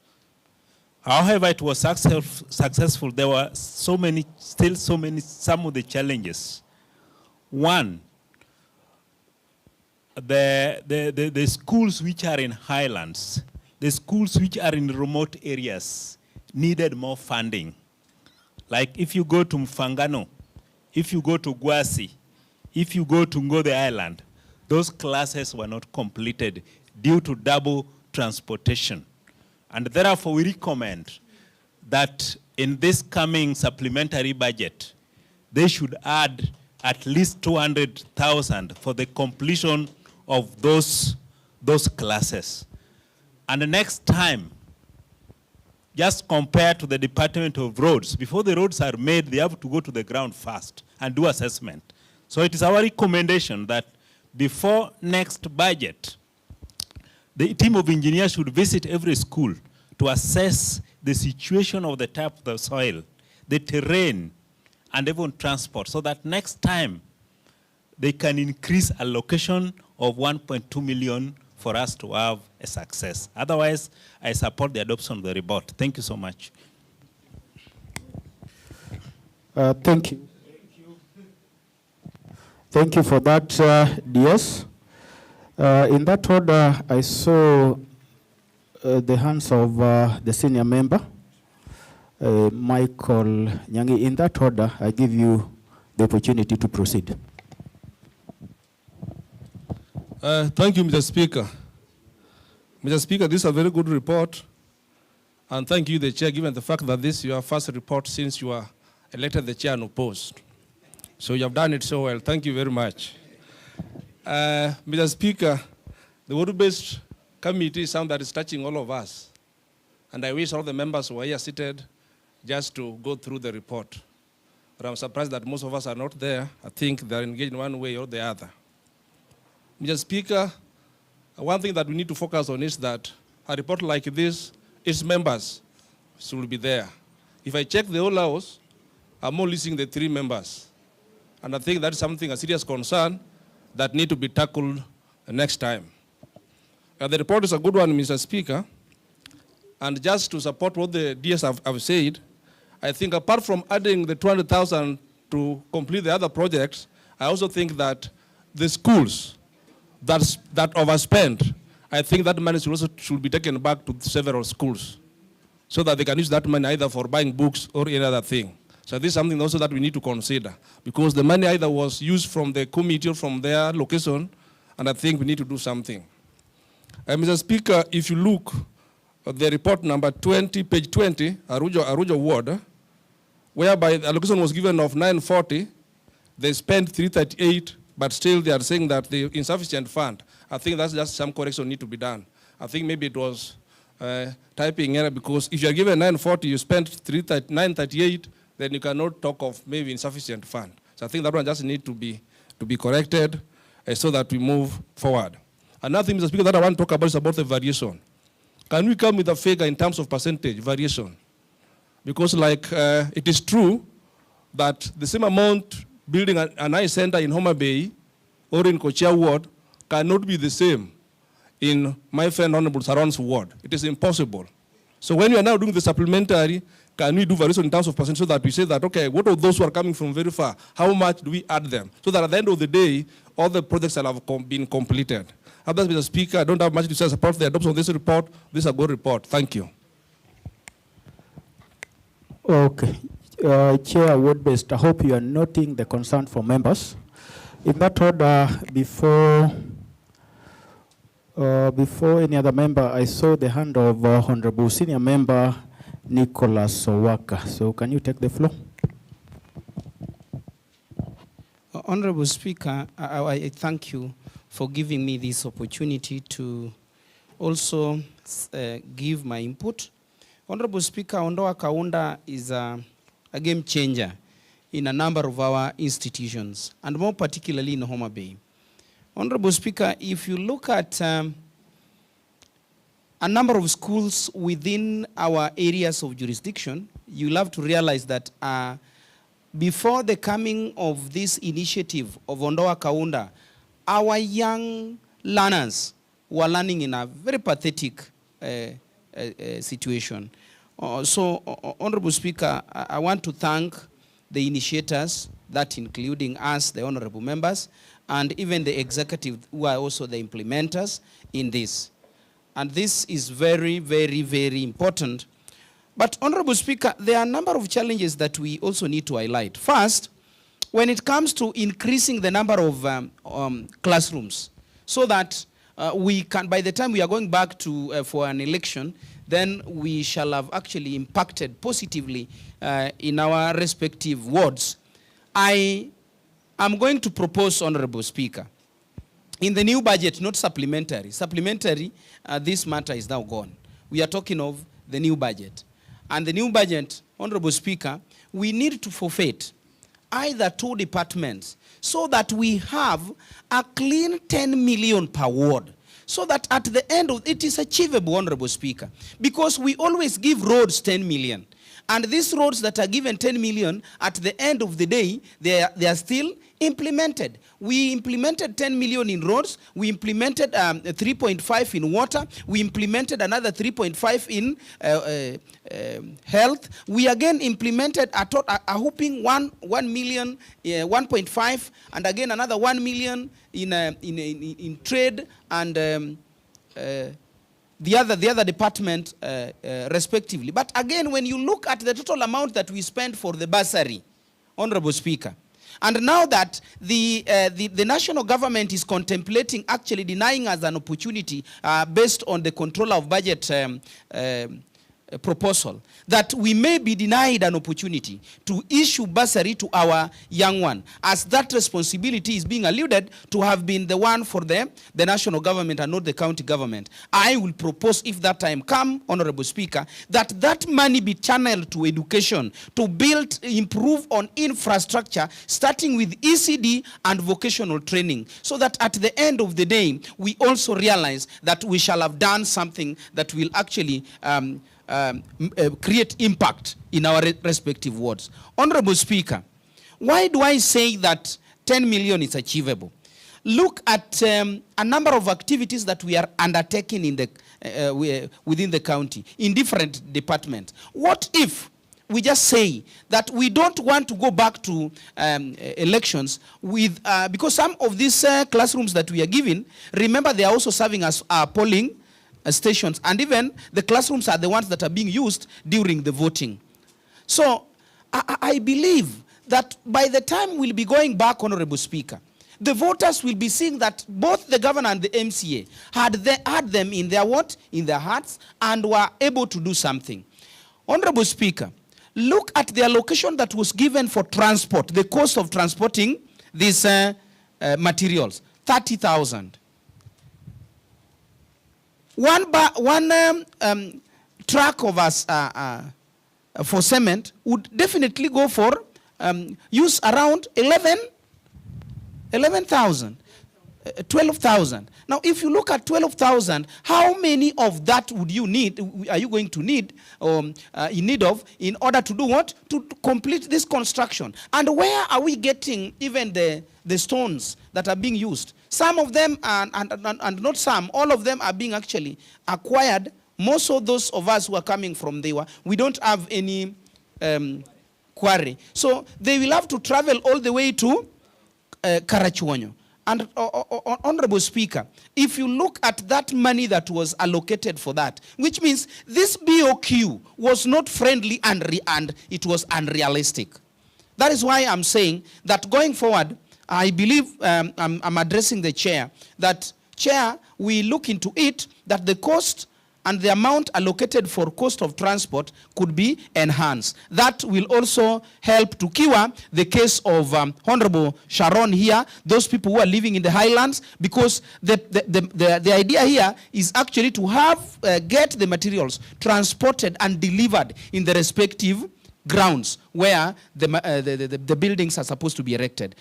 However, it was successful. There were some of the challenges. One, the schools which are in highlands, the schools which are in remote areas needed more funding. Like if you go to Mfangano, if you go to Gwasi, if you go to Ngode Island, those classes were not completed due to double transportation. And therefore, we recommend that in this coming supplementary budget, they should add at least 200,000 for the completion of those classes. And the next time, just compare to the Department of Roads. Before the roads are made, they have to go to the ground first and do assessment. So it is our recommendation that before next budget, the team of engineers should visit every school to assess the situation of the type of the soil, the terrain, and even transport, so that next time they can increase allocation of 1.2 million for us to have a success. Otherwise, I support the adoption of the report. Thank you so much. Thank you. Thank you for that, DS. In that order, I saw the hands of the senior member, Michael Nyangi. In that order, I give you the opportunity to proceed. Thank you, Mr. Speaker. Mr. Speaker, this is a very good report. And thank you, the chair, given the fact that this is your first report since you were elected the chair unopposed. So you have done it so well. Thank you very much. Mr. Speaker, the water-based committee is something that is touching all of us. And I wish all the members who are here seated just to go through the report. But I'm surprised that most of us are not there. I think they're engaged in one way or the other. Mr. Speaker, one thing that we need to focus on is that a report like this, its members should be there. If I check the whole house, I'm only seeing the 3 members. And I think that's something, a serious concern that need to be tackled next time. The report is a good one, Mr. Speaker. And just to support what the DS have said, I think apart from adding the 200,000 to complete the other projects, I also think that the schools that overspent, I think that money should be taken back to several schools so that they can use that money either for buying books or any other thing. So this is something also that we need to consider, because the money either was used from the committee or from their location, and I think we need to do something. Mr. Speaker, if you look at the report number 20, page 20, Arujo Ward, whereby the allocation was given of 940, they spent 338, but still they are saying that the insufficient fund. I think that's just some correction need to be done. I think maybe it was typing error, because if you are given 940, you spent 938, then you cannot talk of maybe insufficient fund. So I think that one just need to be corrected so that we move forward. Another thing, Mr. Speaker, that I want to talk about is about the variation. Can we come with a figure in terms of percentage variation? Because it is true that the same amount building an eye center in Homa Bay or in Kochia Ward cannot be the same in my friend Honorable Saron's ward. It is impossible. So when we are now doing the supplementary, can we do variation in terms of percent so that we say that, okay, what of those who are coming from very far, how much do we add them? So that at the end of the day, all the projects will have been completed. Otherwise, Mr. Speaker, I don't have much to say about the adoption of this report. This is a good report. Thank you. Okay. Chair Woodbest, I hope you are noting the concern for members. In that order, before any other member, I saw the hand of Honorable Senior Member Nicholas Owaka. So can you take the floor? Honorable Speaker, I thank you for giving me this opportunity to also give my input. Honorable Speaker, Ondoa Kaunda is a game changer in a number of our institutions, and more particularly in Homa Bay. Honorable Speaker, if you look at a number of schools within our areas of jurisdiction, you'll have to realize that before the coming of this initiative of Ondoa Kaunda, our young learners were learning in a very pathetic situation. Honorable Speaker, I want to thank the initiators, that including us, the honorable members, and even the executive who are also the implementers in this. And this is very, very, very important. But Honorable Speaker, there are a number of challenges that we also need to highlight. First, when it comes to increasing the number of classrooms, so that we can, by the time we are going back to for an election, then we shall have actually impacted positively in our respective wards. I am going to propose, Honorable Speaker, in the new budget, not supplementary. Supplementary, this matter is now gone. We are talking of the new budget. And the new budget, Honorable Speaker, we need to forfeit either 2 departments so that we have a clean 10 million per ward. So that at the end of it is achievable, Honorable Speaker. Because we always give roads 10 million. And these roads that are given 10 million, at the end of the day, they are still implemented. We implemented 10 million in roads. We implemented 3.5 in water. We implemented another 3.5 in health. We again implemented a whopping 1 million, 1.5, and again another 1 million in trade and the other department respectively. But again, when you look at the total amount that we spent for the bursary, Honorable Speaker, and now that the national government is contemplating actually denying us an opportunity based on the controller of budget proposal, that we may be denied an opportunity to issue bursary to our young one, as that responsibility is being alluded to have been the one for the national government and not the county government. I will propose, if that time come, Honorable Speaker, that money be channeled to education, to build, improve on infrastructure, starting with ECD and vocational training, so that at the end of the day, we also realize that we shall have done something that will actually create impact in our respective wards. Honorable Speaker, why do I say that 10 million is achievable? Look at a number of activities that we are undertaking in the, within the county, in different departments. What if we just say that we don't want to go back to elections with, because some of these classrooms that we are giving, remember they are also serving as polling stations, and even the classrooms are the ones that are being used during the voting. So I believe that by the time we'll be going back, Honorable Speaker, the voters will be seeing that both the governor and the MCA had them in their what? In their hearts, and were able to do something. Honorable Speaker, look at the allocation that was given for transport, the cost of transporting these materials, 30,000. One truck of us for cement would definitely go for use around 11,000, 12,000. Now, if you look at 12,000, how many of that would you need? Are you going to need in need of in order to do what? To complete this construction. And where are we getting even the stones that are being used? Some of them, and not some, all of them are being actually acquired. Most of those of us who are coming from there, we don't have any quarry. So they will have to travel all the way to Karachuonyo. And Honorable Speaker, if you look at that money that was allocated for that, which means this BOQ was not friendly and it was unrealistic. That is why I'm saying that going forward, I believe I'm addressing the chair, that chair, we look into it, that the cost and the amount allocated for cost of transport could be enhanced. That will also help to cure the case of Honorable Sharon here, those people who are living in the highlands, because the idea here is actually to have, get the materials transported and delivered in the respective grounds where the buildings are supposed to be erected.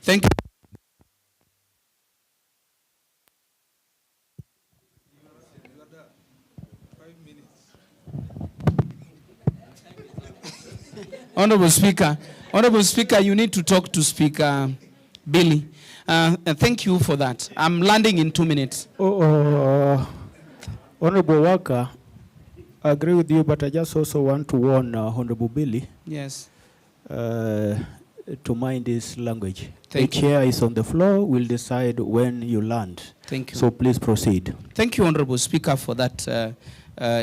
Thank you. Honorable Speaker, you need to talk to Speaker Billy. And thank you for that. I'm landing in 2 minutes. Honorable Walker, I agree with you, but I just also want to warn Honorable Billy Yes. to mind his language. Thank the you. chair is on the floor. We'll decide when you land. Thank you. So please proceed. Thank you, Honorable Speaker, for that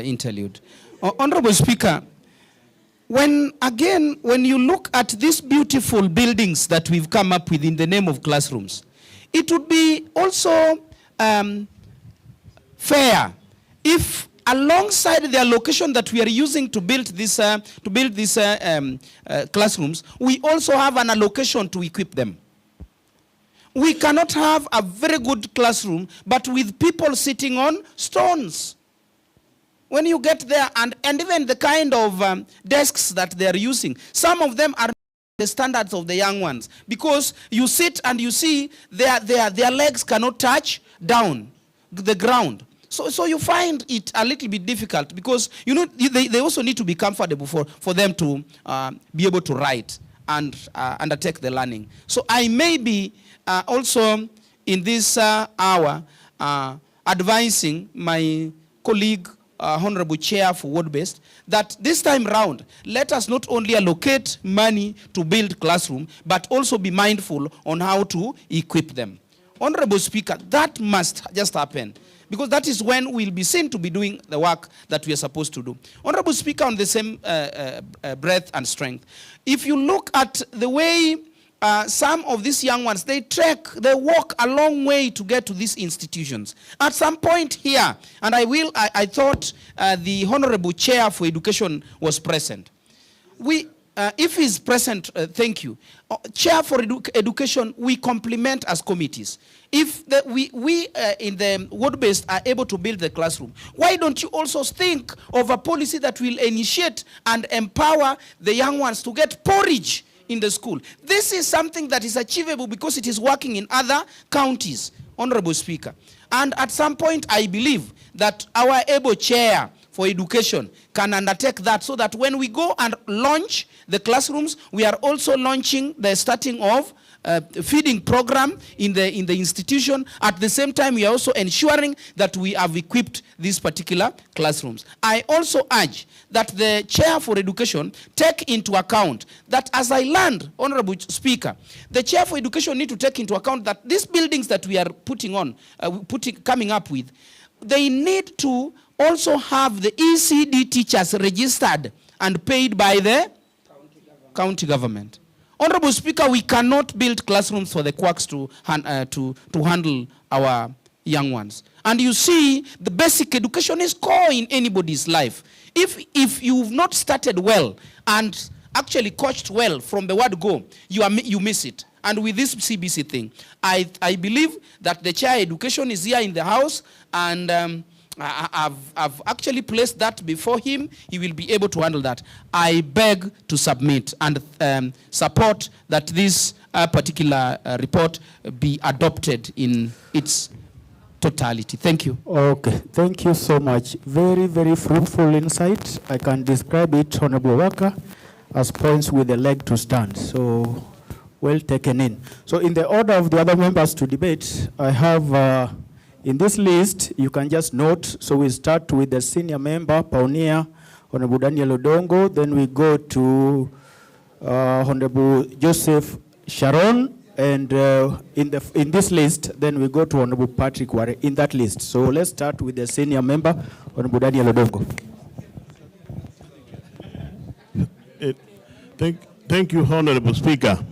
interlude. Honorable Speaker, when you look at these beautiful buildings that we've come up with in the name of classrooms, it would be also fair if alongside the allocation that we are using to build these classrooms, we also have an allocation to equip them. We cannot have a very good classroom, but with people sitting on stones. When you get there, and even the kind of desks that they are using, some of them are the standards of the young ones, because you sit and you see their legs cannot touch down the ground. So you find it a little bit difficult, because you know they also need to be comfortable for them to be able to write and undertake the learning. So I may be also in this hour advising my colleague, Honorable Chair for Ward-Based, that this time round, let us not only allocate money to build classroom, but also be mindful on how to equip them. Honorable Speaker, that must just happen, because that is when we'll be seen to be doing the work that we are supposed to do. Honorable Speaker, on the same breadth and strength, if you look at the way some of these young ones, they walk a long way to get to these institutions. At some point here, and I thought the Honorable Chair for Education was present. If he's present, thank you. Chair for Education, we complement as committees. If we in the ward-based are able to build the classroom, why don't you also think of a policy that will initiate and empower the young ones to get porridge in the school? This is something that is achievable because it is working in other counties, Honorable Speaker. And at some point, I believe that our able chair for education can undertake that, so that when we go and launch the classrooms, we are also launching the starting of feeding program in the institution. At the same time, we are also ensuring that we have equipped these particular classrooms. I also urge that the Chair for Education take into account that, as I learned, Honorable Speaker, the Chair for Education need to take into account that these buildings that we are coming up with, they need to also have the ECD teachers registered and paid by the county government. Honorable Speaker, we cannot build classrooms for the quacks to handle our young ones. And you see, the basic education is core in anybody's life. If you've not started well and actually coached well from the word go, you miss it. And with this CBC thing, I believe that the Chair Education is here in the house, and I've actually placed that before him. He will be able to handle that. I beg to submit and support that this particular report be adopted in its totality. Thank you. Okay, thank you so much. Very, very fruitful insight. I can describe it, Honorable Walker, as points with a leg to stand. So, well taken in. So, in the order of the other members to debate, I have in this list, you can just note, so we start with the senior member, Pioneer, Honorable Daniel Odongo, then we go to Honorable Joseph Sharon, and in this list, then we go to Honorable Patrick Ware in that list. So let's start with the senior member, Honorable Daniel Odongo. Thank you, Honorable Speaker.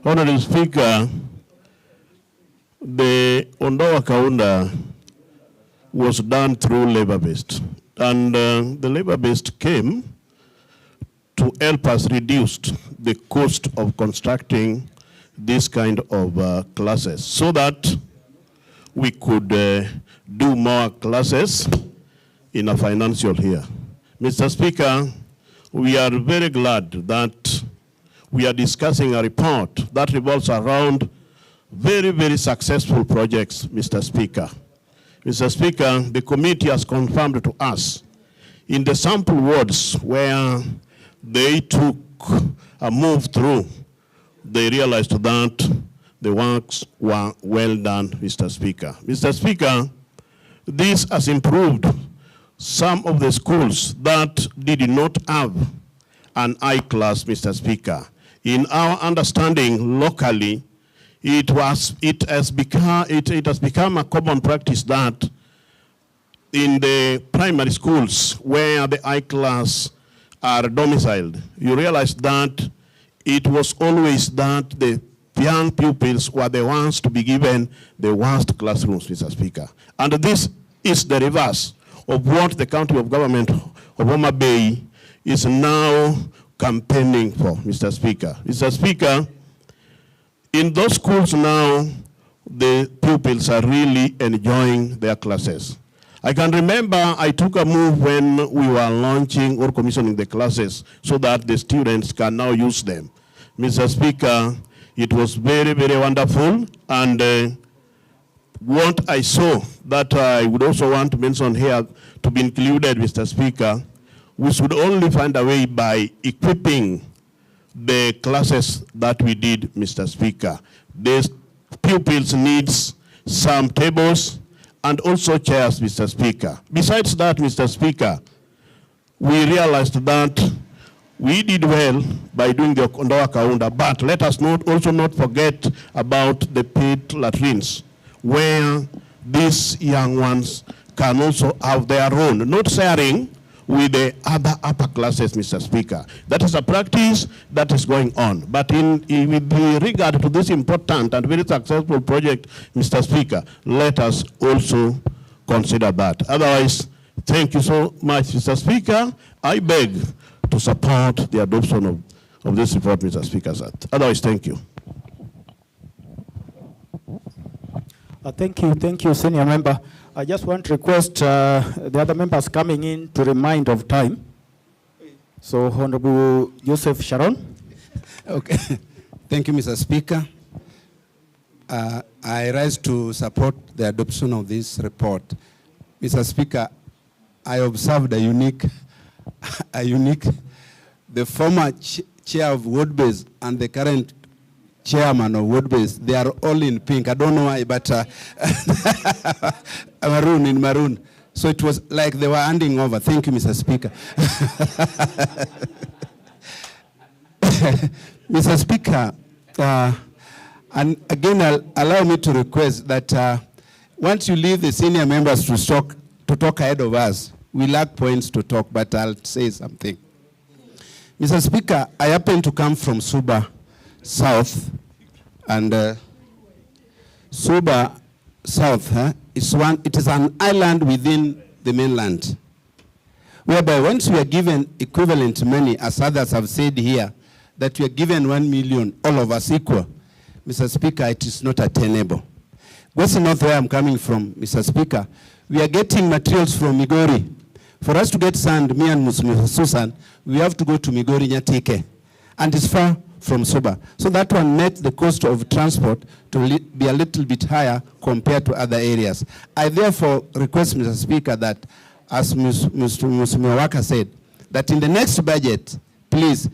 Honorable Speaker, the Ondoa Kaunda was done through labor-based, and the labor-based came to help us reduce the cost of constructing this kind of classes, so that we could do more classes in a financial year. Mr. Speaker, we are very glad that we are discussing a report that revolves around very, very successful projects, Mr. Speaker. Mr. Speaker, the committee has confirmed to us in the sample wards where they took a move through, they realized that the works were well done, Mr. Speaker. Mr. Speaker, this has improved some of the schools that did not have an I-class, Mr. Speaker. In our understanding locally, it has become a common practice that in the primary schools where the I-class are domiciled, you realize that it was always that the young pupils were the ones to be given the worst classrooms, Mr. Speaker. And this is the reverse of what the county of government of Homa Bay is now campaigning for, Mr. Speaker. Mr. Speaker, in those schools now, the pupils are really enjoying their classes. I can remember I took a move when we were launching or commissioning the classes so that the students can now use them. Mr. Speaker, it was very, very wonderful, and what I saw that I would also want to mention here to be included, Mr. Speaker, we should only find a way by equipping the classes that we did, Mr. Speaker. The pupils needs some tables and also chairs, Mr. Speaker. Besides that, Mr. Speaker, we realized that we did well by doing the Kondoa Kaunda, but let us also not forget about the pit latrines, where these young ones can also have their own, not sharing with the other upper classes, Mr. Speaker. That is a practice that is going on. But with regard to this important and very successful project, Mr. Speaker, let us also consider that. Otherwise, thank you so much, Mr. Speaker. I beg to support the adoption of this report, Mr. Speaker. Otherwise, thank you. Thank you, Senior Member. I just want to request the other members coming in to remind of time. So, Honorable Joseph Sharon. Okay. Thank you, Mr. Speaker. I rise to support the adoption of this report. Mr. Speaker, I observed a unique, the former chair of Ward Base and the current chairman of Ward Base, they are all in pink. I don't know why, but in maroon. So it was like they were handing over. Thank you, Mr. Speaker. Mr. Speaker, and again, allow me to request that once you leave the senior members to talk ahead of us, we lack points to talk, but I'll say something. Mr. Speaker, I happen to come from Suba South, and Suba South it is an island within the mainland, whereby once we are given equivalent money, as others have said here, that we are given 1 million, all of us equal, Mr. Speaker, it is not attainable. West North, where I'm coming from, Mr. Speaker, we are getting materials from Migori. For us to get sand, me and Susan, we have to go to Migori Nyatike, and it's far from Suba. So that one makes the cost of transport to be a little bit higher compared to other areas. I therefore request, Mr. Speaker, that as Mr. Musumewaka said, that in the next budget, please,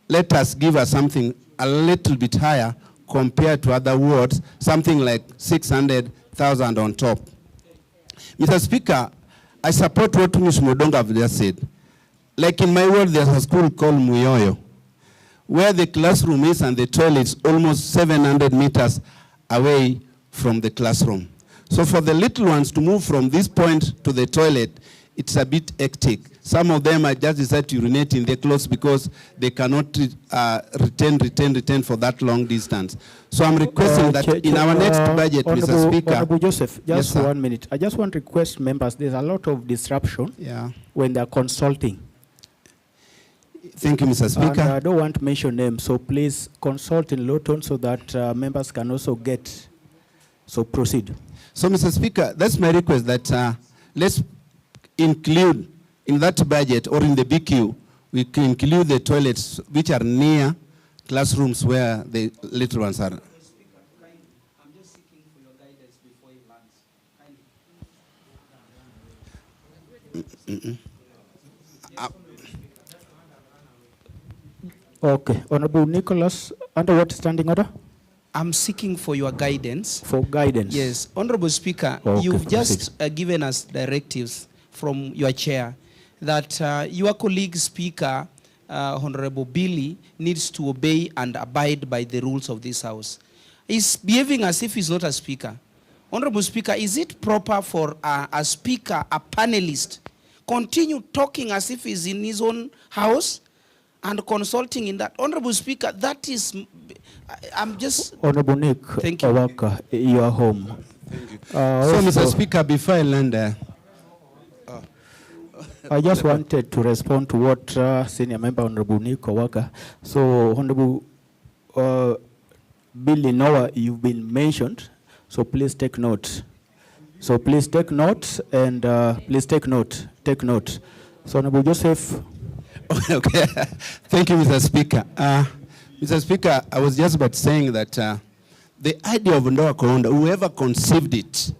let us give us something a little bit higher compared to other wards, something like 600,000 on top. Mr. Speaker, I support what Mr. Modonga have just said. Like in my ward, there's a school called Muyoyo, where the classroom is and the toilet's almost 700 meters away from the classroom. So for the little ones to move from this point to the toilet, it's a bit hectic. Some of them are just decide to urinate in their clothes because they cannot return for that long distance. So I'm requesting that in our next budget, Mr. Speaker. Honorable Joseph, just yes, for 1 minute. I just want to request members, there's a lot of disruption when they're consulting. Thank you, Mr. Speaker. And I don't want to mention names, so please consult in low tone so that members can also get, so proceed. So, Mr. Speaker, that's my request that let's include in that budget or in the BQ, we can include the toilets which are near classrooms where the little ones are. I'm just seeking for your guidance before he lands. Okay, Honorable Nicholas, under what standing order? I'm seeking for your guidance. For guidance. Yes, Honorable Speaker, Okay, you've proceed. just given us directives from your chair that your colleague Speaker, Honorable Billy, needs to obey and abide by the rules of this House. He's behaving as if he's not a speaker. Honorable Speaker, is it proper for a speaker, a panelist, continue talking as if he's in his own house and consulting in that? Honorable Speaker, that is, I'm just... Honorable Nick Thank you. Owaka, you are home. Thank you. So, Mr. Speaker, before I land, I just wanted to respond to what Senior Member Honorable Nick Owaka. So, Honorable Billy Noah, you've been mentioned, so please take note. So please take note, and please take note. Take note. So, Honorable Joseph. Okay. Thank you, Mr. Speaker. Mr. Speaker, I was just about saying that the idea of Ndoa Kaunda, whoever conceived it,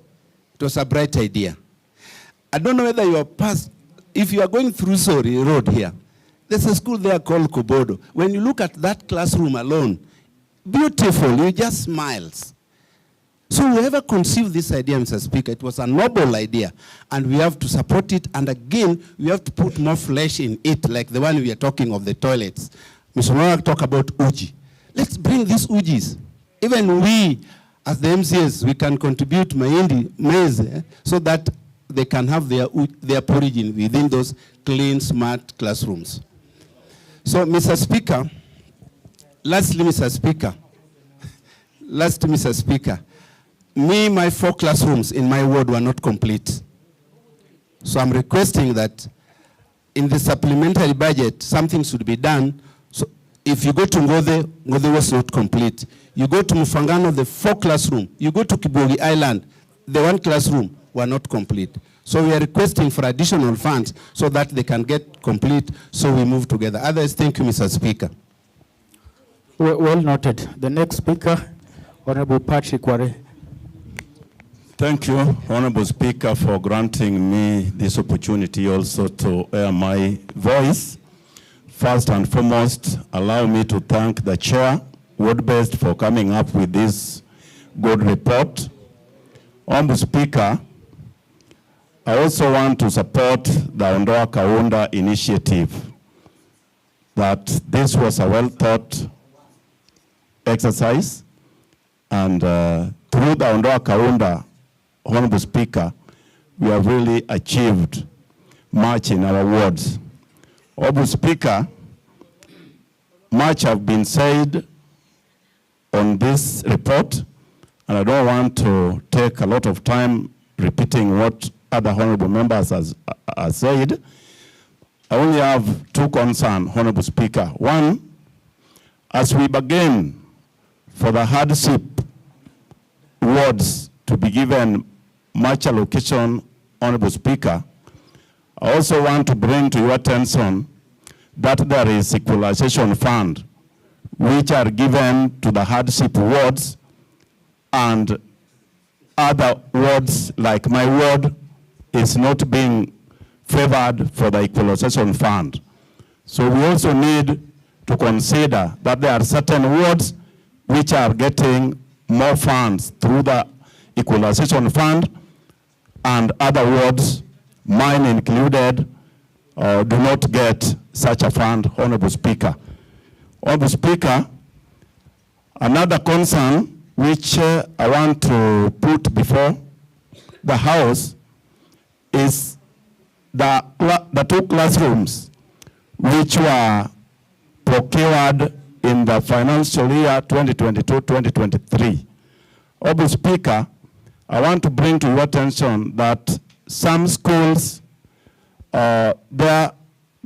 it was a bright idea. I don't know whether you are past, if you are going through Sori Road here, there's a school there called Kobodo. When you look at that classroom alone, beautiful, you just smiles. So whoever conceived this idea, Mr. Speaker, it was a noble idea, and we have to support it, and again, we have to put more flesh in it, like the one we are talking of the toilets. Mr. Noah talk about uji. Let's bring these ujis. Even we, as the MCAs, we can contribute maize, so that they can have their porridge within those clean, smart classrooms. So, Mr. Speaker, lastly, Mr. Speaker, my 4 classrooms in my ward were not complete. So I'm requesting that in the supplementary budget, something should be done. So if you go to Ngode was not complete. You go to Mufangano, the 4 classroom. You go to Kibogi Island, the 1 classroom were not complete. So we are requesting for additional funds so that they can get complete, so we move together. Otherwise, thank you, Mr. Speaker. Well noted. The next speaker, Honorable Patrick Ware. Thank you, Honorable Speaker, for granting me this opportunity also to air my voice. First and foremost, allow me to thank the Chair, Ward-Based, for coming up with this good report. Honorable Speaker, I also want to support the Ondoa Kaunda initiative, that this was a well-thought exercise, and through the Ondoa Kaunda, Honorable Speaker, we have really achieved much in our wards. Honorable Speaker, much have been said on this report, and I don't want to take a lot of time repeating what other honorable members has said. I only have 2 concerns, Honorable Speaker. One, as we begin for the hardship wards to be given much allocation, Honorable Speaker, I also want to bring to your attention that there is equalization fund which are given to the hardship wards, and other wards like my ward is not being favored for the equalization fund. So we also need to consider that there are certain wards which are getting more funds through the equalization fund, and other wards, mine included, do not get such a fund, Honorable Speaker. Honorable Speaker, another concern which I want to put before the House is the 2 classrooms which were procured in the financial year 2022-2023. Honorable Speaker, I want to bring to your attention that some schools, their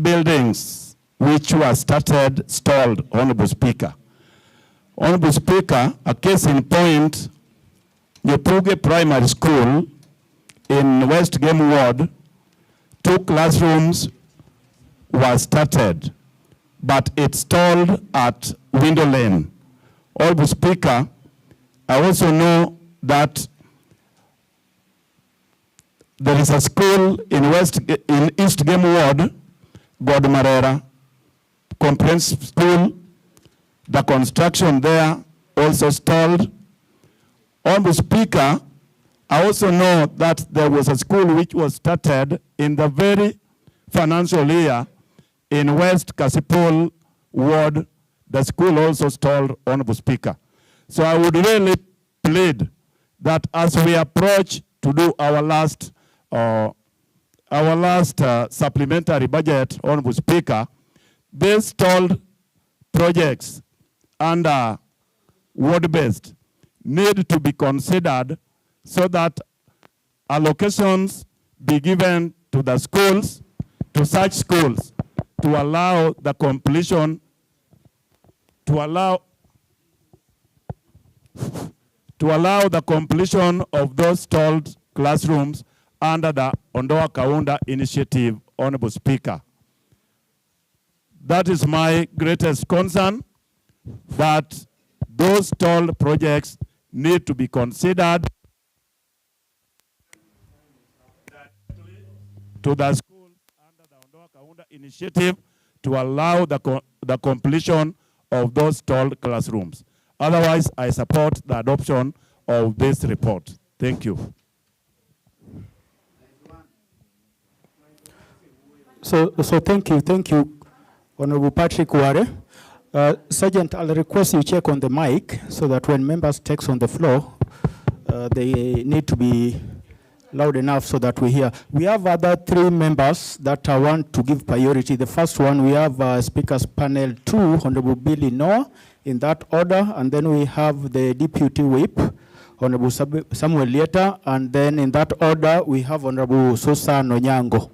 buildings which were started, stalled, Honorable Speaker. Honorable Speaker, a case in point, Nyepuge Primary School in West Game Ward, 2 classrooms were started, but it stalled at Window Lane. Honorable Speaker, I also know that there is a school in East Game Ward, Godmarera Comprehensive School. The construction there also stalled. Honorable Speaker, I also know that there was a school which was started in the very financial year in West Kasipul Ward. The school also stalled, Honorable Speaker. So I would really plead that as we approach to do our last supplementary budget, Honorable Speaker, these stalled projects under ward-based need to be considered so that allocations be given to the schools, to such schools, to allow the completion, to allow the completion of those stalled classrooms under the Ondoa Kaunda initiative, Honorable Speaker. That is my greatest concern, that those stalled projects need to be considered to the schools under the Ondoa Kaunda initiative to allow the completion of those stalled classrooms. Otherwise, I support the adoption of this report. Thank you. So thank you, Honorable Patrick Ware. Sergeant, I'll request you check on the mic so that when members text on the floor, they need to be loud enough so that we hear. We have other 3 members that I want to give priority. The first one, we have Speakers Panel 2, Honorable Billy Noah, in that order, and then we have the Deputy Whip, Honorable Samuel Lieta, and then in that order, we have Honorable Susan Onyango.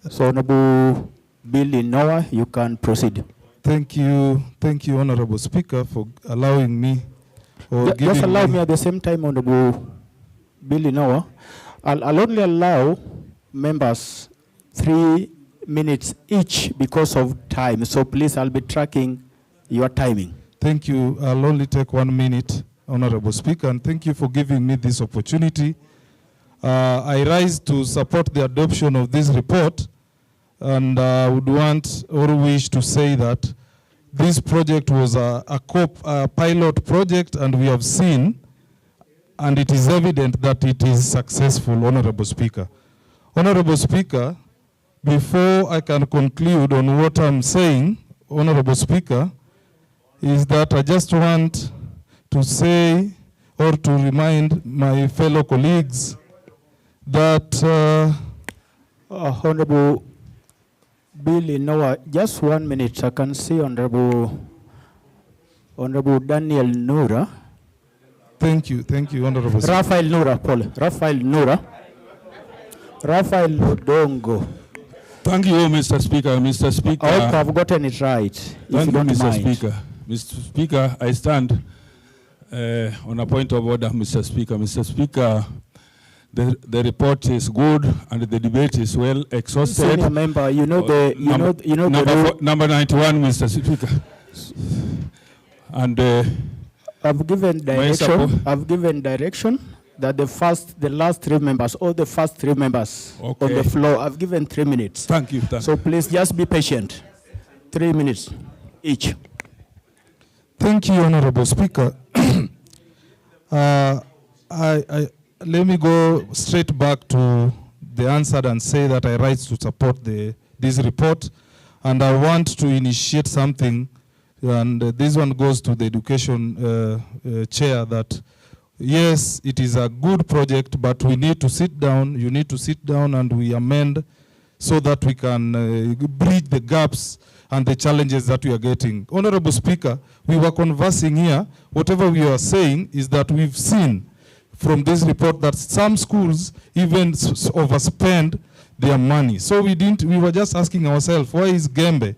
So Honorable Billy Noah, you can proceed. Thank you, Honorable Speaker, for allowing me. Just allow me at the same time, Honorable Billy Noah. I'll only allow members 3 minutes each because of time. So please, I'll be tracking your timing. Thank you. I'll only take 1 minute, Honorable Speaker, and thank you for giving me this opportunity. I rise to support the adoption of this report, and I would want or wish to say that this project was a pilot project, and we have seen, and it is evident that it is successful, Honorable Speaker. Honorable Speaker, before I can conclude on what I'm saying, Honorable Speaker, is that I just want to say or to remind my fellow colleagues that Honorable Billy Noah, just 1 minute. I can see Honorable Daniel Nura. Thank you, Honorable Speaker. Rafael Nura. Rafael Odongo. Thank you, Mr. Speaker. Mr. Speaker. I hope I've gotten it right. Thank you, Mr. Speaker. Mr. Speaker, I stand on a point of order, Mr. Speaker. Mr. Speaker, the report is good and the debate is well exhausted. Senior member, you know number 91, Mr. Speaker. And I've given direction that the last 3 members, all the first 3 members on the floor, I've given 3 minutes. Thank you. So please just be patient. 3 minutes each. Thank you, Honorable Speaker. Let me go straight back to the answer and say that I rise to support this report, and I want to initiate something, and this one goes to the education chair, that yes, it is a good project, but we need to sit down, you need to sit down and we amend so that we can bridge the gaps and the challenges that we are getting. Honorable Speaker, we were conversing here. Whatever we are saying is that we've seen from this report that some schools even overspend their money. So we were just asking ourselves, why is Gembe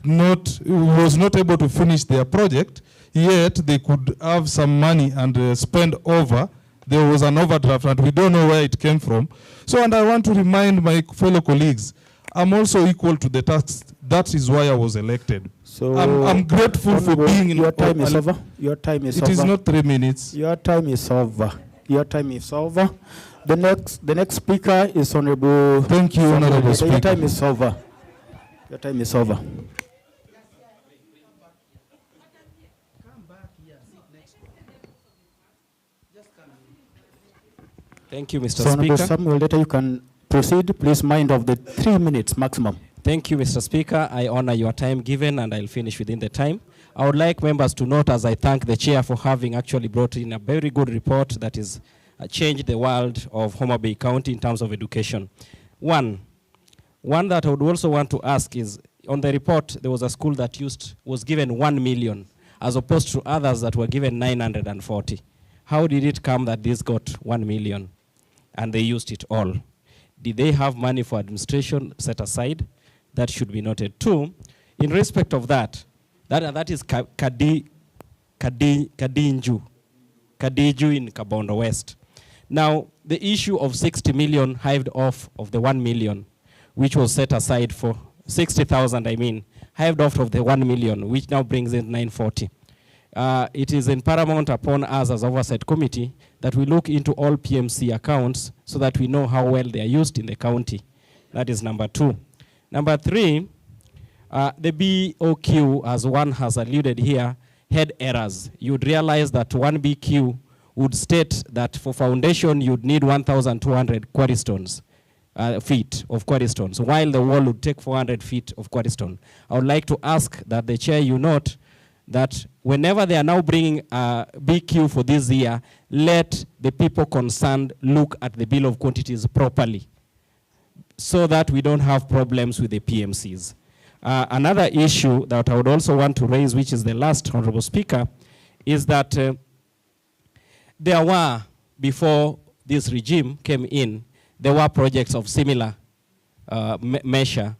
was not able to finish their project, yet they could have some money and spend over. There was an overdraft and we don't know where it came from. So, and I want to remind my fellow colleagues, I'm also equal to the task. That is why I was elected. So I'm grateful for being in. Your time is over. Your time is over. It is not 3 minutes. Your time is over. Your time is over. The next speaker is Honorable. Thank you, Honorable Speaker. Your time is over. Your time is over. Thank you, Mr. So, Honorable Speaker. Samuel, later you can proceed. Please mind of the 3 minutes maximum. Thank you, Mr. Speaker. I honor your time given, and I'll finish within the time. I would like members to note, as I thank the chair for having actually brought in a very good report that is changed the world of Homa Bay County in terms of education. One that I would also want to ask is, on the report, there was a school that was given 1 million, as opposed to others that were given 940. How did it come that this got 1 million and they used it all? Did they have money for administration set aside? That should be noted. Two, in respect of that is Kadiju in Kabondo West. Now, the issue of 60 million hived off of the 1 million, which was set aside for 60,000, hived off of the 1 million, which now brings in 940. It is in paramount upon us as Oversight Committee that we look into all PMC accounts so that we know how well they are used in the county. That is number two. Number three, the BOQ, as one has alluded here, had errors. You'd realize that one BQ would state that for foundation you'd need 1,200 quarry stones, feet of quarry stones, while the wall would take 400 feet of quarry stone. I would like to ask that the chair, you note that whenever they are now bringing a BQ for this year, let the people concerned look at the bill of quantities properly, so that we don't have problems with the PMCs. Another issue that I would also want to raise, which is the last, Honorable Speaker, is that there were, before this regime came in, there were projects of similar measure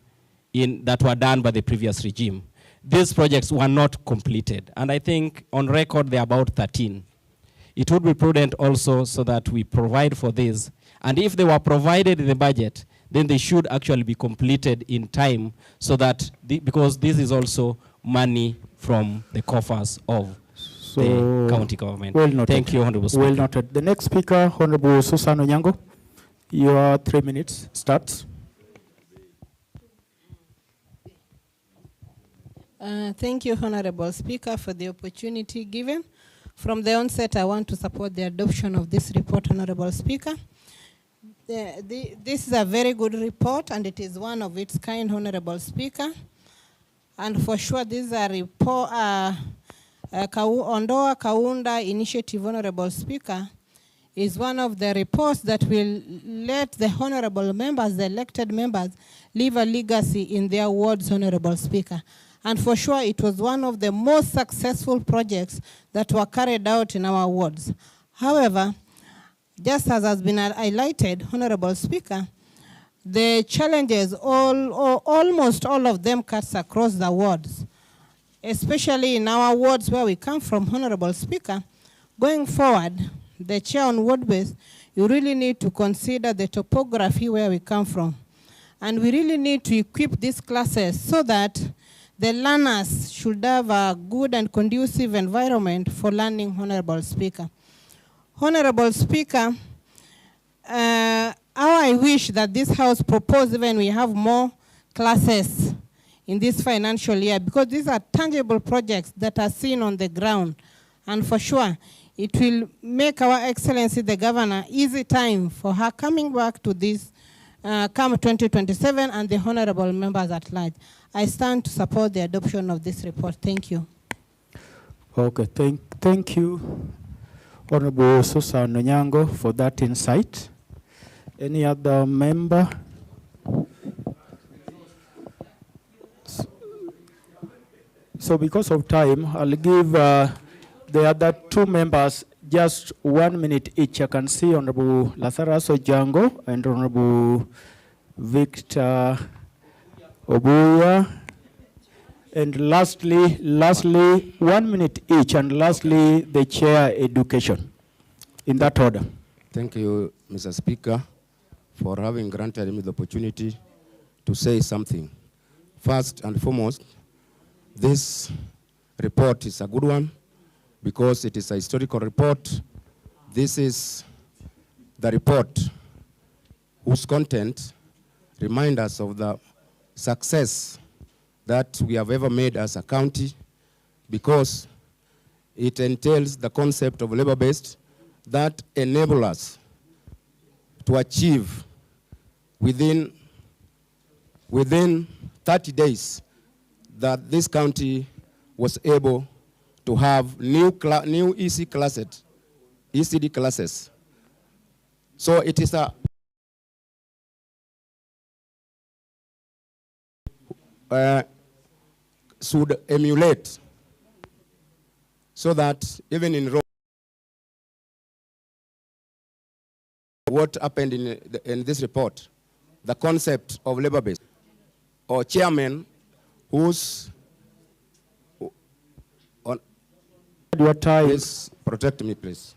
that were done by the previous regime. These projects were not completed, and I think on record there are about 13. It would be prudent also so that we provide for this, and if they were provided in the budget, then they should actually be completed in time, so that, because this is also money from the coffers of the county government. Well noted. Thank you, Honorable Speaker. Well noted. The next speaker, Honorable Susan Onyango. Your 3 minutes starts. Thank you, Honorable Speaker, for the opportunity given. From the onset, I want to support the adoption of this report, Honorable Speaker. This is a very good report, and it is one of its kind, Honorable Speaker. And for sure, this is a report, Ondoa Kaunda Initiative, Honorable Speaker, is one of the reports that will let the honorable members, the elected members, leave a legacy in their wards, Honorable Speaker. And for sure, it was one of the most successful projects that were carried out in our wards. However, just as has been highlighted, Honorable Speaker, the challenges, almost all of them cuts across the wards, especially in our wards where we come from, Honorable Speaker. Going forward, the chair on ward base, you really need to consider the topography where we come from. And we really need to equip these classes so that the learners should have a good and conducive environment for learning, Honorable Speaker. Honorable Speaker, how I wish that this House proposed even we have more classes in this financial year, because these are tangible projects that are seen on the ground. And for sure, it will make our Excellency the Governor easy time for her coming back to this come 2027 and the honorable members at large. I stand to support the adoption of this report. Thank you. Okay, thank you, Honorable Susan Onyango, for that insight. Any other member? So because of time, I'll give the other two members just 1 minute each. I can see Honorable Lazarus Ojango and Honorable Victor Obuya. And lastly, 1 minute each, and lastly, the chair education. In that order. Thank you, Mr. Speaker, for having granted me the opportunity to say something. First and foremost, this report is a good one because it is a historical report. This is the report whose content reminds us of the success that we have ever made as a county, because it entails the concept of labor-based that enable us to achieve within 30 days that this county was able to have new ECD classes. So it is a should emulate so that even in what happened in this report, the concept of labor-based or chairman who's on your time. Please protect me, please.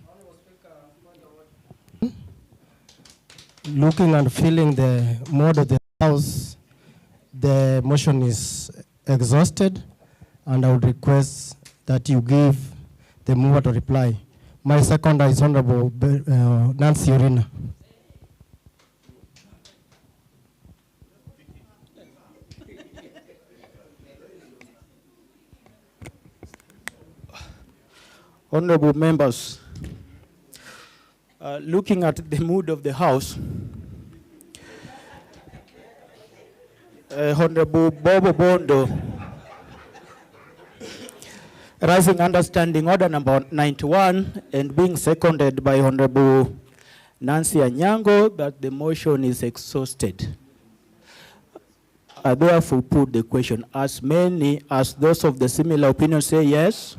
Looking and feeling the mode of the House, the motion is exhausted, and I would request that you give the mover to reply. My seconder is Honorable Nancy Urina. Honorable members, looking at the mood of the House, Honorable Bobo Bondo, rising understanding order number 91 and being seconded by Honorable Nancy Anyango that the motion is exhausted. I therefore put the question, as many as those of the similar opinion say yes.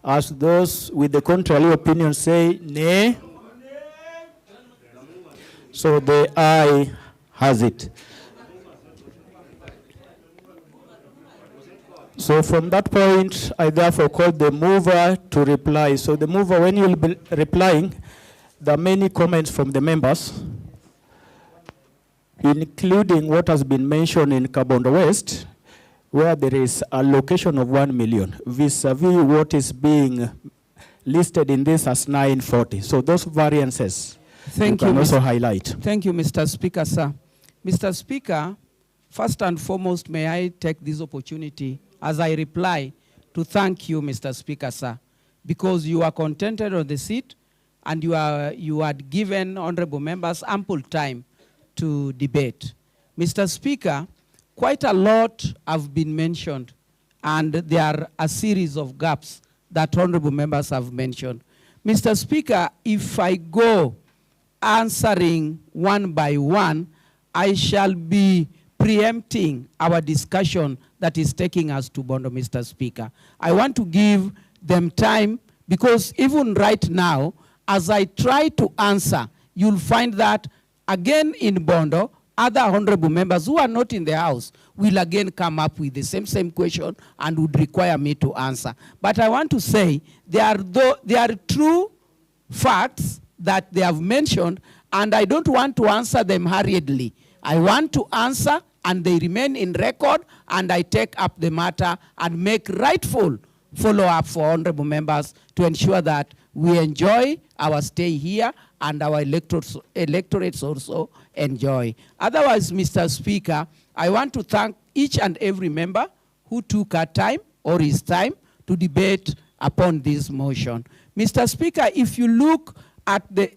As those with the contrary opinion say nay. So the aye has it. So from that point, I therefore call the mover to reply. So the mover, when you will be replying, there are many comments from the members, including what has been mentioned in Kabondo West, where there is a allocation of 1 million vis-a-vis what is being listed in this as 940. So those variances you can also highlight. Thank you, Mr. Speaker, sir. Mr. Speaker, first and foremost, may I take this opportunity as I reply to thank you, Mr. Speaker, sir, because you are contented on the seat and you had given honorable members ample time to debate. Mr. Speaker, quite a lot have been mentioned, and there are a series of gaps that honorable members have mentioned. Mr. Speaker, if I go answering one by one, I shall be preempting our discussion that is taking us to Bondo, Mr. Speaker. I want to give them time, because even right now, as I try to answer, you'll find that again in Bondo, other honorable members who are not in the House will again come up with the same question and would require me to answer. But I want to say there are true facts that they have mentioned, and I don't want to answer them hurriedly. I want to answer, and they remain in record, and I take up the matter and make rightful follow-up for honorable members to ensure that we enjoy our stay here and our electorates also enjoy. Otherwise, Mr. Speaker, I want to thank each and every member who took her time or his time to debate upon this motion. Mr. Speaker, if you look at the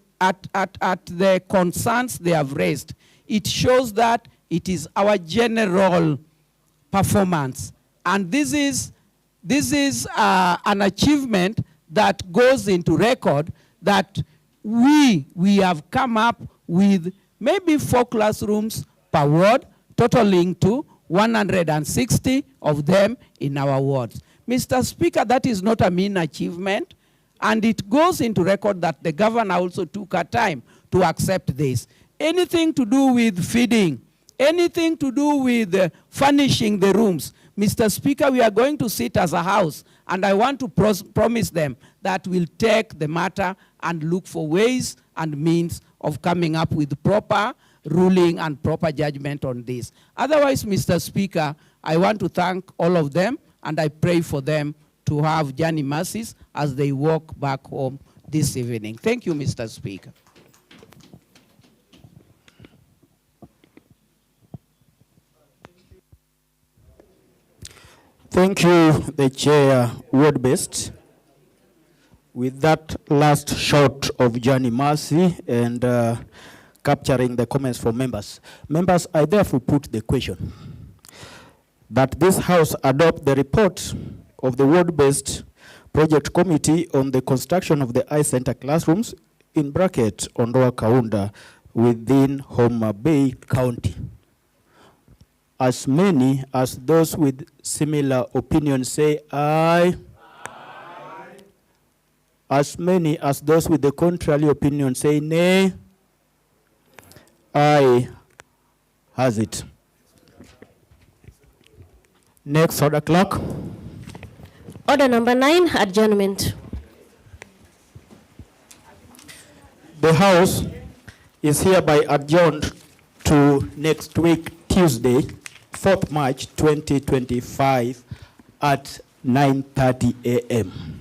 concerns they have raised, it shows that it is our general performance. And this is an achievement that goes into record, that we have come up with maybe 4 classrooms per ward, totaling to 160 of them in our wards. Mr. Speaker, that is not a mean achievement, and it goes into record that the governor also took her time to accept this. Anything to do with feeding, anything to do with furnishing the rooms, Mr. Speaker, we are going to sit as a House, and I want to promise them that we'll take the matter and look for ways and means of coming up with proper ruling and proper judgment on this. Otherwise, Mr. Speaker, I want to thank all of them, and I pray for them to have journey mercies as they walk back home this evening. Thank you, Mr. Speaker. Thank you, the chair, word-based. with that last shot of Johnny Mercy and capturing the comments from members. Members, I therefore put the question that this House adopt the report of the Ward-Based Project Committee on the construction of the Eye Center classrooms, in bracket, Ondoa Kaunda, within Homa Bay County. As many as those with similar opinions say aye. Aye. As many as those with the contrary opinion say nay. Aye has it. Next, order clerk. Order number 9, adjournment. The House is hereby adjourned to next week, Tuesday, 4th March 2025 at 9:30 a.m.